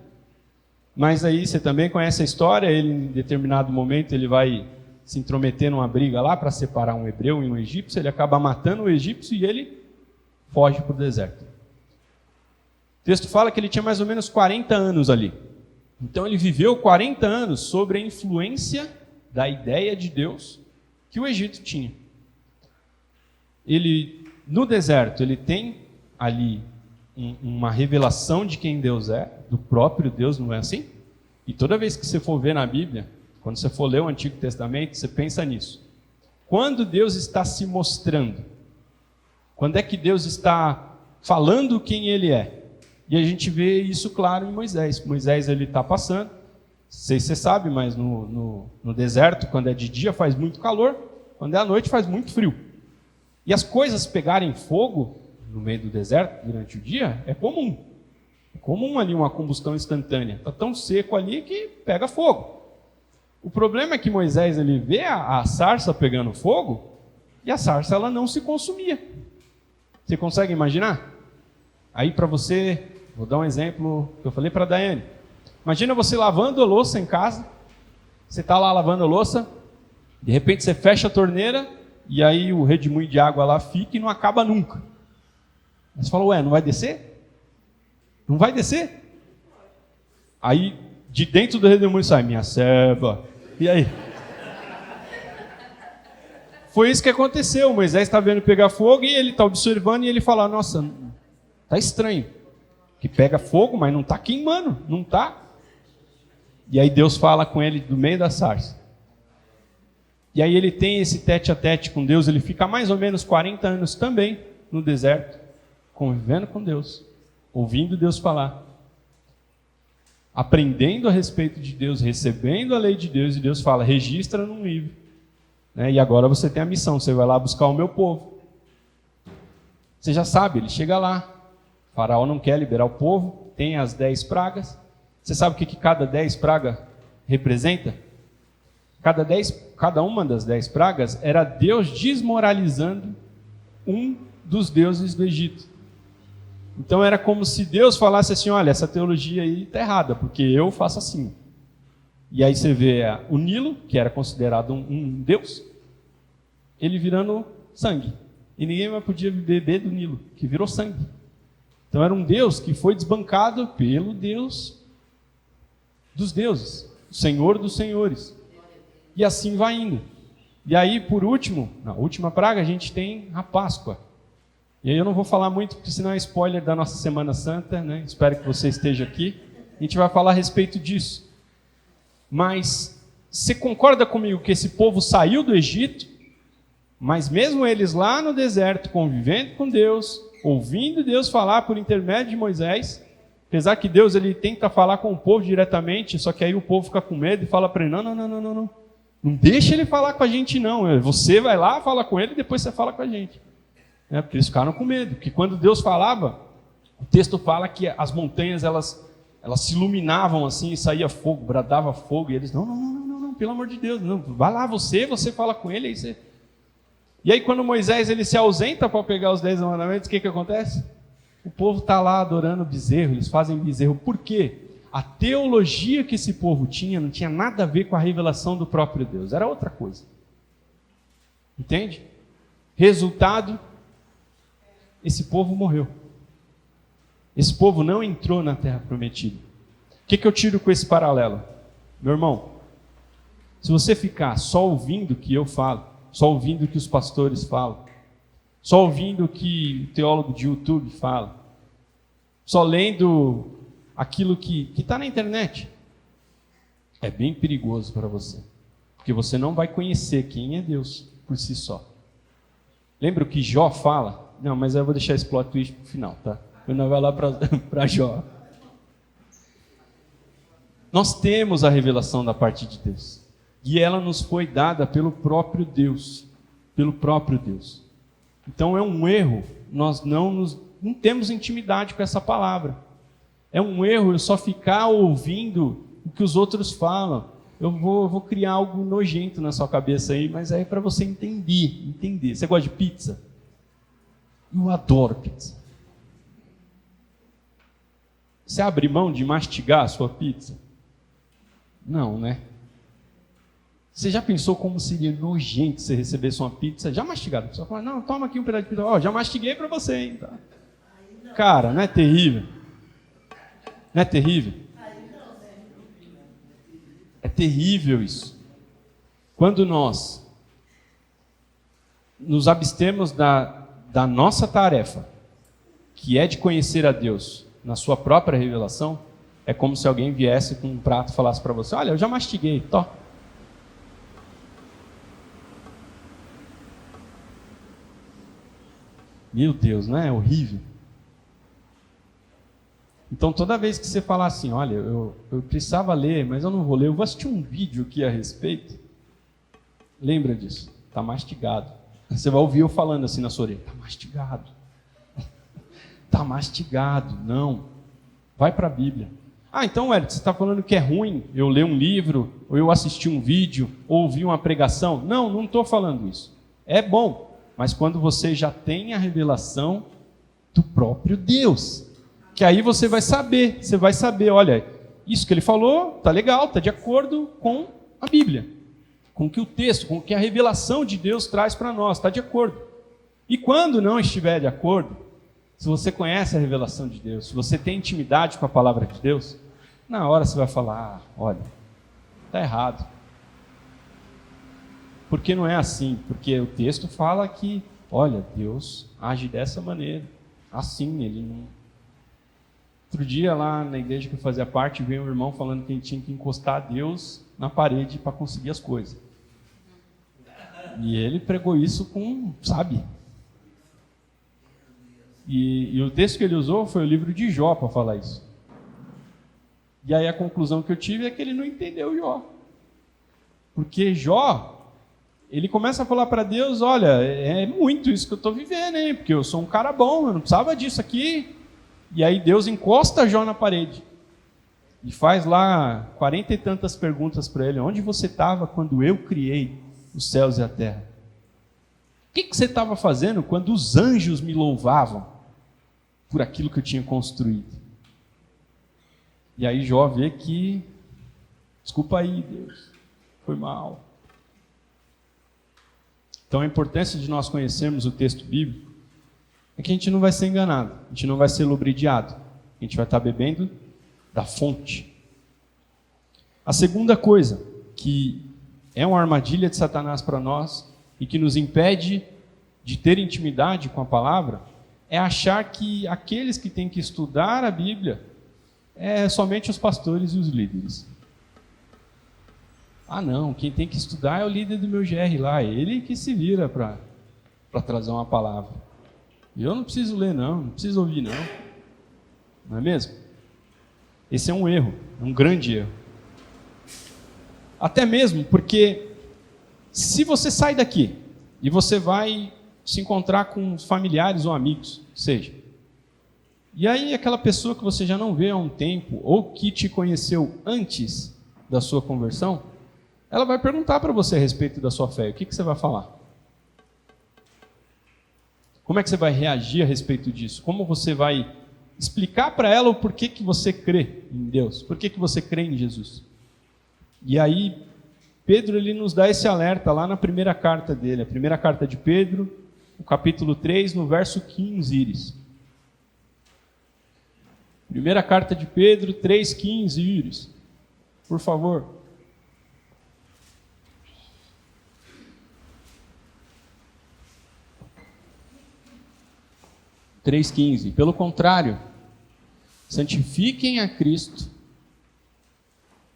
Mas aí você também conhece a história, ele em determinado momento ele vai se intrometer numa briga lá para separar um hebreu e um egípcio, ele acaba matando o egípcio e ele foge para o deserto. O texto fala que ele tinha mais ou menos 40 anos ali. Então ele viveu 40 anos sobre a influência da ideia de Deus que o Egito tinha. Ele, no deserto, ele tem ali uma revelação de quem Deus é, do próprio Deus, não é assim? E toda vez que você for ver na Bíblia, quando você for ler o Antigo Testamento, você pensa nisso. Quando Deus está se mostrando? Quando é que Deus está falando quem Ele é? E a gente vê isso claro em Moisés. Moisés ele está passando, não sei se você sabe, mas no deserto, quando é de dia faz muito calor, quando é à noite faz muito frio. E as coisas pegarem fogo no meio do deserto durante o dia é comum. É comum ali uma combustão instantânea. Está tão seco ali que pega fogo. O problema é que Moisés ele vê a sarça pegando fogo e a sarça ela não se consumia. Você consegue imaginar? Aí para você, vou dar um exemplo que eu falei para a Daiane. Imagina você lavando a louça em casa, você está lá lavando a louça, de repente você fecha a torneira e aí o redemoinho de água lá fica e não acaba nunca. Você fala, ué, não vai descer? Não vai descer? Aí de dentro do redemoinho sai, minha serva. E aí? Foi isso que aconteceu. Moisés está vendo pegar fogo e ele está observando e ele fala, nossa, está estranho. Que pega fogo, mas não está queimando, não está. E aí Deus fala com ele do meio da sarça. E aí ele tem esse tete a tete com Deus, ele fica mais ou menos 40 anos também no deserto, convivendo com Deus, ouvindo Deus falar, aprendendo a respeito de Deus, recebendo a lei de Deus, e Deus fala, registra num livro. E agora você tem a missão, você vai lá buscar o meu povo. Você já sabe, ele chega lá, Faraó não quer liberar o povo, tem as 10 pragas. Você sabe o que cada 10 pragas representa? Cada uma das 10 pragas era Deus desmoralizando um dos deuses do Egito. Então era como se Deus falasse assim, olha, essa teologia aí está errada, porque eu faço assim. E aí você vê o Nilo, que era considerado um deus, ele virando sangue. E ninguém mais podia beber do Nilo, que virou sangue. Então era um Deus que foi desbancado pelo Deus dos deuses, o Senhor dos senhores. E assim vai indo. E aí, por último, na última praga, a gente tem a Páscoa. E aí eu não vou falar muito, porque senão é spoiler da nossa Semana Santa, né? Espero que você esteja aqui. A gente vai falar a respeito disso. Mas você concorda comigo que esse povo saiu do Egito, mas mesmo eles lá no deserto, convivendo com Deus, ouvindo Deus falar por intermédio de Moisés, apesar que Deus ele tenta falar com o povo diretamente, só que aí o povo fica com medo e fala para ele, não deixa ele falar com a gente não, você vai lá, fala com ele e depois você fala com a gente. Porque eles ficaram com medo, porque quando Deus falava, o texto fala que as montanhas elas se iluminavam assim, e saía fogo, bradava fogo, e eles, não, pelo amor de Deus, não, vai lá você fala com ele, aí você... E aí quando Moisés ele se ausenta para pegar os 10 mandamentos, o que acontece? O povo está lá adorando bezerro, eles fazem bezerro. Por quê? A teologia que esse povo tinha não tinha nada a ver com a revelação do próprio Deus, era outra coisa. Entende? Resultado, esse povo morreu. Esse povo não entrou na terra prometida. O que eu tiro com esse paralelo? Meu irmão, se você ficar só ouvindo o que eu falo, só ouvindo o que os pastores falam, só ouvindo o que o teólogo de YouTube fala, só lendo aquilo que está na internet, é bem perigoso para você, porque você não vai conhecer quem é Deus por si só. Lembra o que Jó fala? Não, mas eu vou deixar esse plot twist para o final, tá? Quando nós vai lá para Jó. Nós temos a revelação da parte de Deus. E ela nos foi dada pelo próprio Deus. Pelo próprio Deus. Então é um erro, nós não temos intimidade com essa palavra. É um erro eu só ficar ouvindo o que os outros falam. Eu vou criar algo nojento na sua cabeça aí, mas é para você entender. Você gosta de pizza? Eu adoro pizza. Você abre mão de mastigar a sua pizza? Não, né? Você já pensou como seria nojento você recebesse uma pizza já mastigada? A pessoa fala, não, toma aqui um pedaço de pizza. Já mastiguei para você, hein? Tá. Cara, não é terrível? Não é terrível? É terrível isso. Quando nós nos abstemos da nossa tarefa, que é de conhecer a Deus na sua própria revelação, é como se alguém viesse com um prato e falasse para você, olha, eu já mastiguei, tó. Meu Deus, não é horrível? Então, toda vez que você falar assim, olha, eu precisava ler, mas eu não vou ler, eu vou assistir um vídeo aqui a respeito, lembra disso, está mastigado. Você vai ouvir eu falando assim na sua orelha, está mastigado. Está mastigado, não. Vai para a Bíblia. Ah, então, Hélio, você está falando que é ruim eu ler um livro, ou eu assistir um vídeo, ou ouvir uma pregação? Não estou falando isso. É bom. Mas quando você já tem a revelação do próprio Deus, que aí você vai saber, olha, isso que ele falou está legal, está de acordo com a Bíblia, com o que o texto, com o que a revelação de Deus traz para nós, está de acordo. E quando não estiver de acordo, se você conhece a revelação de Deus, se você tem intimidade com a palavra de Deus, na hora você vai falar, olha, está errado. Porque não é assim, porque o texto fala que, olha, Deus age dessa maneira, assim, ele não... Outro dia lá na igreja que eu fazia parte, veio um irmão falando que ele tinha que encostar Deus na parede para conseguir as coisas. E ele pregou isso com, sabe? E o texto que ele usou foi o livro de Jó para falar isso. E aí a conclusão que eu tive é que ele não entendeu Jó. Porque Jó... Ele começa a falar para Deus, olha, é muito isso que eu estou vivendo, hein? Porque eu sou um cara bom, eu não precisava disso aqui. E aí Deus encosta Jó na parede e faz lá 40 e tantas perguntas para ele. Onde você estava quando eu criei os céus e a terra? O que você estava fazendo quando os anjos me louvavam por aquilo que eu tinha construído? E aí Jó vê que Desculpa aí, Deus, foi mal. Então a importância de nós conhecermos o texto bíblico é que a gente não vai ser enganado, a gente não vai ser lubridiado, a gente vai estar bebendo da fonte. A segunda coisa que é uma armadilha de Satanás para nós e que nos impede de ter intimidade com a palavra é achar que aqueles que têm que estudar a Bíblia é somente os pastores e os líderes. Ah não, quem tem que estudar é o líder do meu GR lá, ele que se vira para trazer uma palavra. Eu não preciso ler não preciso ouvir não. Não é mesmo? Esse é um erro, é um grande erro. Até mesmo porque se você sai daqui e você vai se encontrar com familiares ou amigos, seja, e aí aquela pessoa que você já não vê há um tempo ou que te conheceu antes da sua conversão, ela vai perguntar para você a respeito da sua fé. O que você vai falar? Como é que você vai reagir a respeito disso? Como você vai explicar para ela o porquê que você crê em Deus? Por que você crê em Jesus? E aí, Pedro ele nos dá esse alerta lá na primeira carta dele, a primeira carta de Pedro, no capítulo 3, no verso 15, Íris. Primeira carta de Pedro, 3,15, Íris. Por favor. 3,15. Pelo contrário, santifiquem a Cristo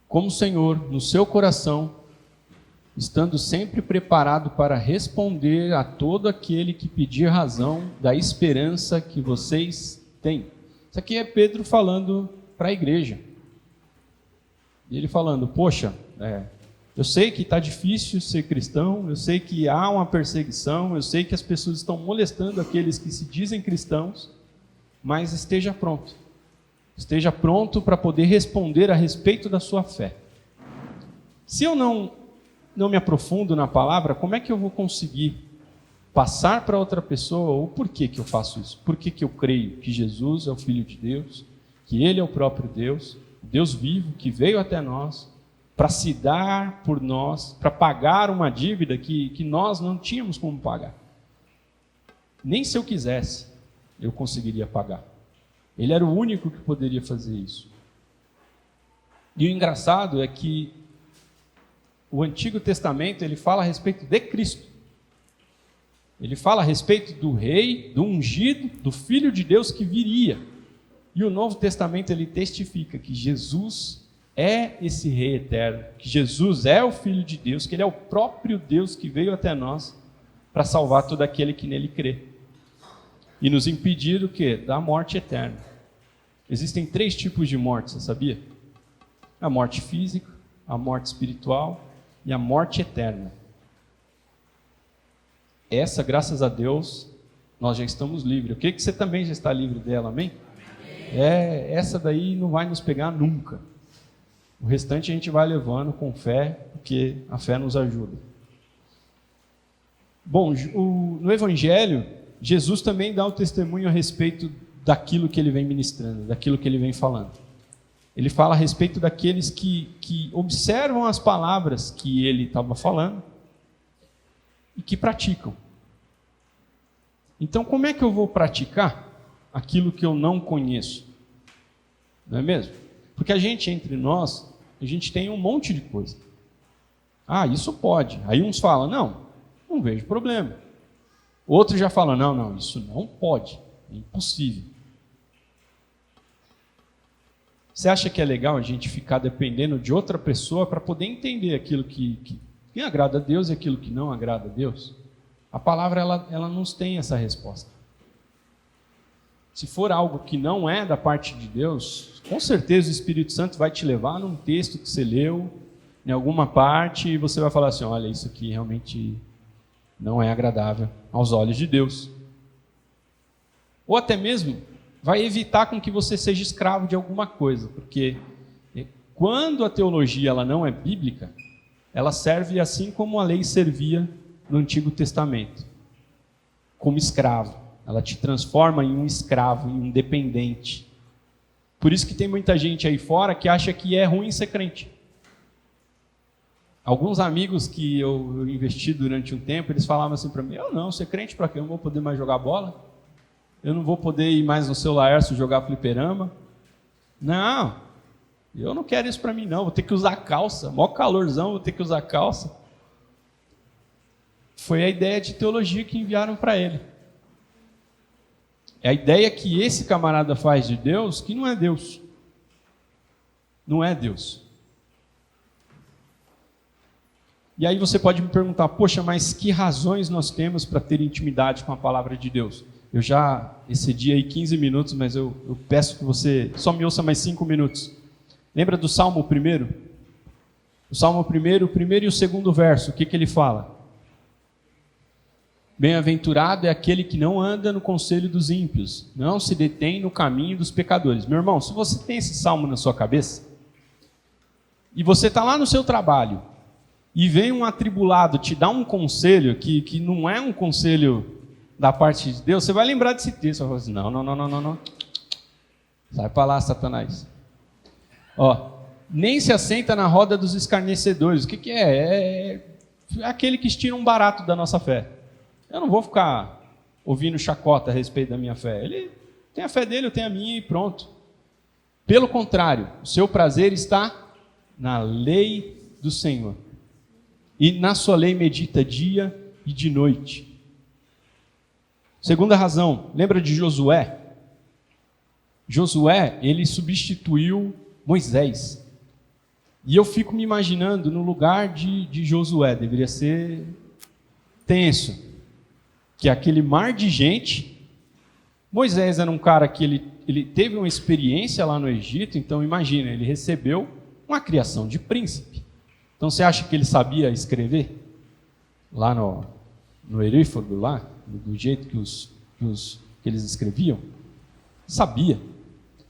como Senhor no seu coração, estando sempre preparado para responder a todo aquele que pedir razão da esperança que vocês têm. Isso aqui é Pedro falando para a igreja. E ele falando, poxa, eu sei que está difícil ser cristão, eu sei que há uma perseguição, eu sei que as pessoas estão molestando aqueles que se dizem cristãos, mas esteja pronto. Esteja pronto para poder responder a respeito da sua fé. Se eu não me aprofundo na palavra, como é que eu vou conseguir passar para outra pessoa o porquê que eu faço isso? Por que eu creio que Jesus é o Filho de Deus, que Ele é o próprio Deus, Deus vivo, que veio até nós, para se dar por nós, para pagar uma dívida que nós não tínhamos como pagar. Nem se eu quisesse, eu conseguiria pagar. Ele era o único que poderia fazer isso. E o engraçado é que o Antigo Testamento ele fala a respeito de Cristo. Ele fala a respeito do rei, do ungido, do Filho de Deus que viria. E o Novo Testamento ele testifica que Jesus é esse rei eterno, que Jesus é o Filho de Deus, que Ele é o próprio Deus que veio até nós para salvar todo aquele que nele crê. E nos impedir o quê? Da morte eterna. Existem 3 tipos de morte, você sabia? A morte física, a morte espiritual e a morte eterna. Essa, graças a Deus, nós já estamos livres. Eu creio que você também já está livre dela, amém? Essa daí não vai nos pegar nunca. O restante a gente vai levando com fé, porque a fé nos ajuda. Bom, no Evangelho, Jesus também dá o testemunho a respeito daquilo que ele vem ministrando, daquilo que ele vem falando. Ele fala a respeito daqueles que observam as palavras que ele estava falando e que praticam. Então, como é que eu vou praticar aquilo que eu não conheço? Não é mesmo? Porque a gente, entre nós, a gente tem um monte de coisa. Ah, isso pode. Aí uns falam, não vejo problema. Outros já falam, não, isso não pode. É impossível. Você acha que é legal a gente ficar dependendo de outra pessoa para poder entender aquilo que agrada a Deus e aquilo que não agrada a Deus? A palavra ela nos tem essa resposta. Se for algo que não é da parte de Deus, com certeza o Espírito Santo vai te levar num texto que você leu, em alguma parte, e você vai falar assim, olha, isso aqui realmente não é agradável aos olhos de Deus. Ou até mesmo vai evitar com que você seja escravo de alguma coisa, porque quando a teologia ela não é bíblica, ela serve assim como a lei servia no Antigo Testamento, como escravo. Ela te transforma em um escravo, em um dependente. Por isso que tem muita gente aí fora que acha que é ruim ser crente. Alguns amigos que eu investi durante um tempo, eles falavam assim para mim, eu não, ser crente para quê? Eu não vou poder mais jogar bola? Eu não vou poder ir mais no seu Laércio jogar fliperama? Não, eu não quero isso para mim não, vou ter que usar calça, maior calorzão, vou ter que usar calça. Foi a ideia de teologia que enviaram para ele. É a ideia que esse camarada faz de Deus, que não é Deus. Não é Deus. E aí você pode me perguntar, poxa, mas que razões nós temos para ter intimidade com a palavra de Deus? Eu já excedi aí 15 minutos, mas eu peço que você só me ouça mais 5 minutos. Lembra do Salmo 1? O Salmo 1, o primeiro e o segundo verso, o que ele fala? Bem-aventurado é aquele que não anda no conselho dos ímpios, não se detém no caminho dos pecadores. Meu irmão, se você tem esse salmo na sua cabeça, e você está lá no seu trabalho, e vem um atribulado te dar um conselho que não é um conselho da parte de Deus, você vai lembrar desse texto. Você vai falar assim, não. Sai para lá, Satanás. Nem se assenta na roda dos escarnecedores. O que é? É aquele que tira um barato da nossa fé. Eu não vou ficar ouvindo chacota a respeito da minha fé. Ele tem a fé dele, eu tenho a minha e pronto. Pelo contrário, o seu prazer está na lei do Senhor. E na sua lei medita dia e de noite. Segunda razão, lembra de Josué? Josué, ele substituiu Moisés. E eu fico me imaginando no lugar de Josué, deveria ser tenso. Que aquele mar de gente, Moisés era um cara que ele teve uma experiência lá no Egito, então imagina, ele recebeu uma criação de príncipe. Então você acha que ele sabia escrever? Lá no Erífodo, lá, do jeito que eles escreviam? Sabia.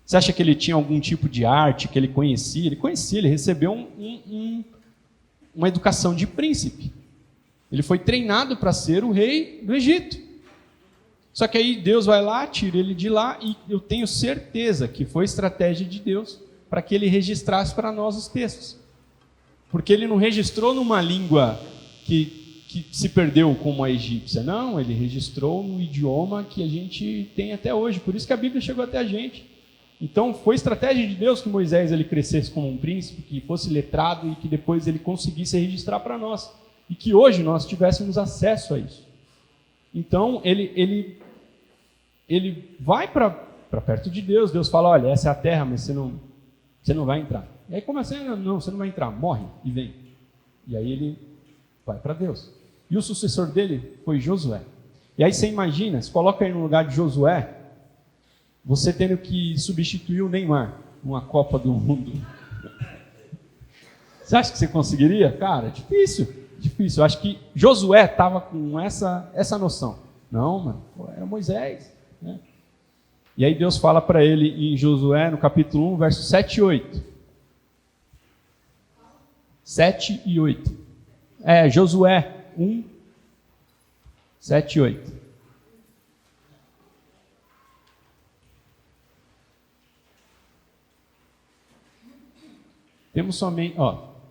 Você acha que ele tinha algum tipo de arte que ele conhecia? Ele conhecia, ele recebeu uma educação de príncipe. Ele foi treinado para ser o rei do Egito. Só que aí Deus vai lá, tira ele de lá, e eu tenho certeza que foi estratégia de Deus para que ele registrasse para nós os textos. Porque ele não registrou numa língua que se perdeu como a egípcia. Não, ele registrou no idioma que a gente tem até hoje. Por isso que a Bíblia chegou até a gente. Então foi estratégia de Deus que Moisés ele crescesse como um príncipe, que fosse letrado e que depois ele conseguisse registrar para nós. E que hoje nós tivéssemos acesso a isso. Então ele vai para perto de Deus. Deus fala, olha, essa é a terra, mas você não vai entrar. E aí como assim? Não, você não vai entrar, morre e vem. E aí ele vai para Deus. E o sucessor dele foi Josué. E aí você imagina, se coloca aí no lugar de Josué, você tendo que substituir o Neymar numa Copa do Mundo. Você acha que você conseguiria? Cara, difícil. Eu acho que Josué estava com essa noção. Não, mano, era Moisés. Né? E aí Deus fala para ele em Josué, no capítulo 1, versos 7 e 8. 7 e 8. Josué 1, 7 e 8. Temos somente,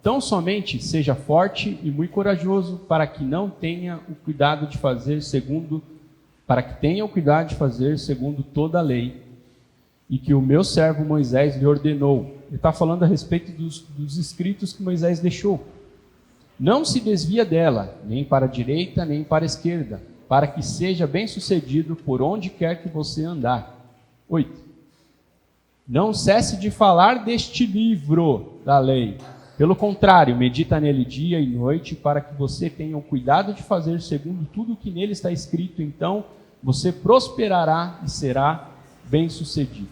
tão somente seja forte e muito corajoso, para que tenha o cuidado de fazer segundo toda a lei, e que o meu servo Moisés lhe ordenou. Ele está falando a respeito dos escritos que Moisés deixou. Não se desvia dela, nem para a direita, nem para a esquerda, para que seja bem-sucedido por onde quer que você andar. 8. Não cesse de falar deste livro da lei. Pelo contrário, medita nele dia e noite, para que você tenha o cuidado de fazer segundo tudo o que nele está escrito. Então, você prosperará e será bem-sucedido.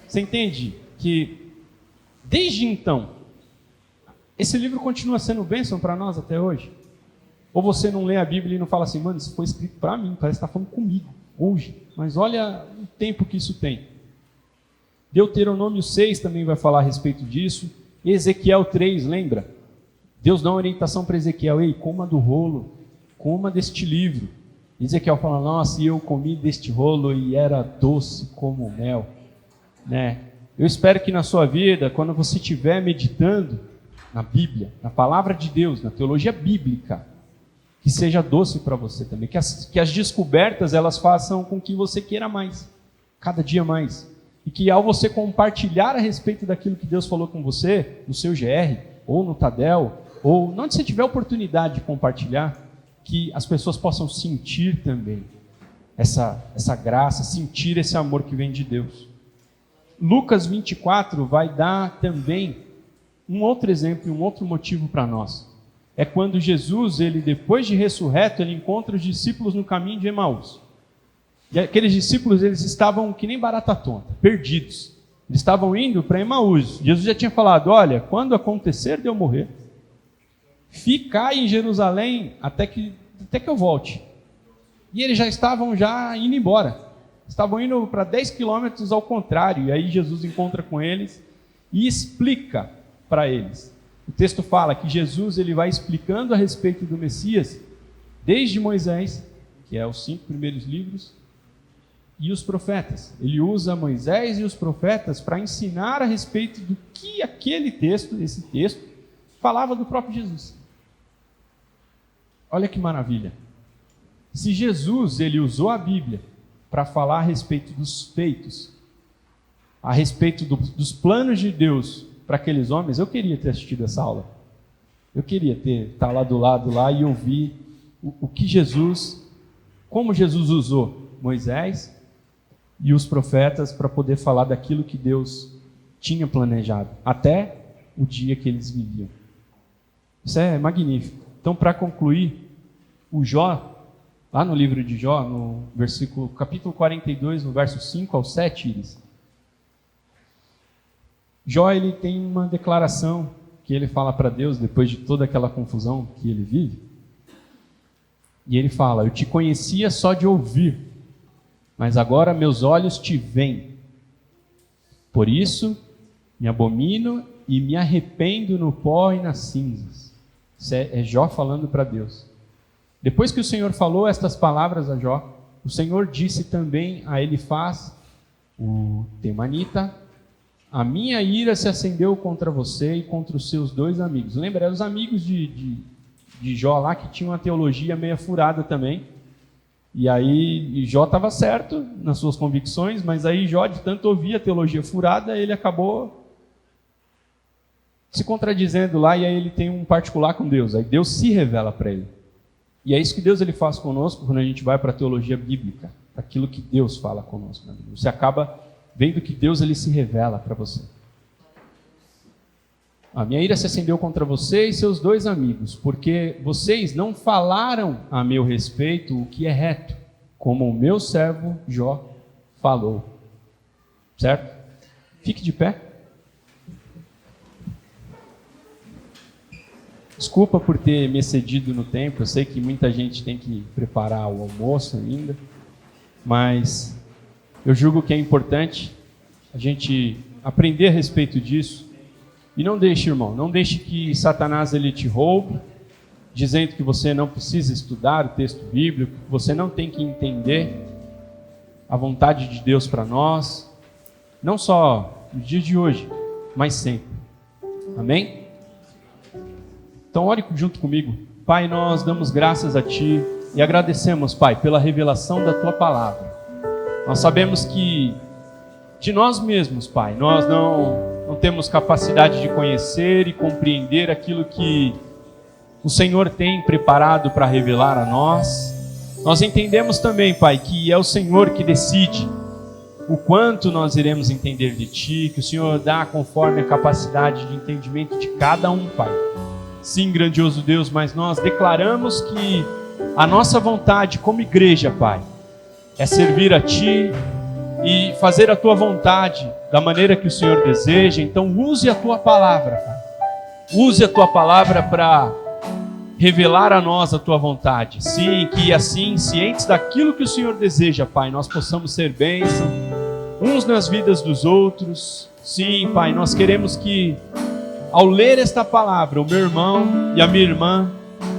Você entende que, desde então, esse livro continua sendo bênção para nós até hoje? Ou você não lê a Bíblia e não fala assim, mano, isso foi escrito para mim, parece que está falando comigo, hoje. Mas olha o tempo que isso tem. Deuteronômio 6 também vai falar a respeito disso. Ezequiel 3, lembra? Deus dá uma orientação para Ezequiel, ei, coma do rolo, coma deste livro. Ezequiel fala, nossa, eu comi deste rolo e era doce como mel. Né? Eu espero que na sua vida, quando você estiver meditando, na Bíblia, na palavra de Deus, na teologia bíblica, que seja doce para você também, que as descobertas elas façam com que você queira mais, cada dia mais, e que ao você compartilhar a respeito daquilo que Deus falou com você, no seu GR, ou no Tadel, ou onde você tiver oportunidade de compartilhar, que as pessoas possam sentir também essa graça, sentir esse amor que vem de Deus. Lucas 24 vai dar também um outro exemplo e um outro motivo para nós. É quando Jesus, ele depois de ressurreto, ele encontra os discípulos no caminho de Emaús. E aqueles discípulos, eles estavam que nem barata tonta, perdidos. Eles estavam indo para Emaús. Jesus já tinha falado, olha, quando acontecer de eu morrer, ficai em Jerusalém até que eu volte. E eles já estavam indo embora. Estavam indo para 10 quilômetros ao contrário. E aí Jesus encontra com eles e explica para eles. O texto fala que Jesus ele vai explicando a respeito do Messias, desde Moisés, que é os 5 primeiros livros, e os profetas. Ele usa Moisés e os profetas para ensinar a respeito do que aquele texto, esse texto, falava do próprio Jesus. Olha que maravilha. Se Jesus ele usou a Bíblia para falar a respeito dos feitos, a respeito dos planos de Deus para aqueles homens, eu queria ter assistido essa aula. Eu queria estar lá do lado lá e ouvir o que Jesus, como Jesus usou Moisés e os profetas para poder falar daquilo que Deus tinha planejado, até o dia que eles viviam. Isso é magnífico. Então, para concluir, o Jó, lá no livro de Jó, no capítulo 42, no verso 5 ao 7, Iris, Jó ele tem uma declaração que ele fala para Deus depois de toda aquela confusão que ele vive. E ele fala, eu te conhecia só de ouvir, mas agora meus olhos te veem. Por isso, me abomino e me arrependo no pó e nas cinzas. Isso é Jó falando para Deus. Depois que o Senhor falou estas palavras a Jó, o Senhor disse também a Elifaz, o temanita, a minha ira se acendeu contra você e contra os seus 2 amigos. Lembra, eram os amigos de Jó lá que tinham uma teologia meio furada também. E aí Jó estava certo nas suas convicções, mas aí Jó, de tanto ouvir a teologia furada, ele acabou se contradizendo lá, e aí ele tem um particular com Deus. Aí Deus se revela para ele. E é isso que Deus ele faz conosco quando a gente vai para a teologia bíblica, aquilo que Deus fala conosco. Você acaba vendo que Deus ele se revela para você. A minha ira se acendeu contra você e seus 2 amigos, porque vocês não falaram a meu respeito o que é reto, como o meu servo Jó falou. Certo? Fique de pé. Desculpa por ter me excedido no tempo, eu sei que muita gente tem que preparar o almoço ainda, mas eu julgo que é importante a gente aprender a respeito disso. E não deixe, irmão, não deixe que Satanás ele te roube, dizendo que você não precisa estudar o texto bíblico, que você não tem que entender a vontade de Deus para nós, não só no dia de hoje, mas sempre. Amém? Então ore junto comigo. Pai, nós damos graças a Ti e agradecemos, Pai, pela revelação da Tua palavra. Nós sabemos que de nós mesmos, Pai, nós não temos capacidade de conhecer e compreender aquilo que o Senhor tem preparado para revelar a nós. Nós entendemos também, Pai, que é o Senhor que decide o quanto nós iremos entender de Ti, que o Senhor dá conforme a capacidade de entendimento de cada um, Pai. Sim, grandioso Deus, mas nós declaramos que a nossa vontade como igreja, Pai, é servir a Ti e fazer a Tua vontade da maneira que o Senhor deseja. Então use a Tua palavra, Pai. Use a Tua palavra para revelar a nós a Tua vontade. Sim, que assim, cientes daquilo que o Senhor deseja, Pai, nós possamos ser bênção uns nas vidas dos outros. Sim, Pai, nós queremos que ao ler esta palavra, o meu irmão e a minha irmã,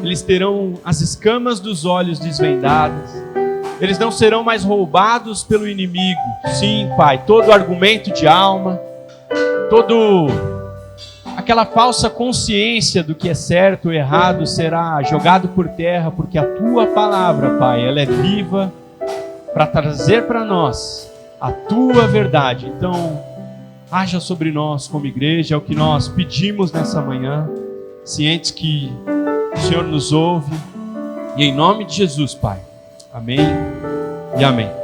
eles terão as escamas dos olhos desvendadas. Eles não serão mais roubados pelo inimigo. Sim, Pai, todo argumento de alma, aquela falsa consciência do que é certo ou errado será jogado por terra, porque a Tua palavra, Pai, ela é viva para trazer para nós a Tua verdade. Então, haja sobre nós como igreja, é o que nós pedimos nessa manhã, cientes que o Senhor nos ouve, e em nome de Jesus, Pai. Amém e amém.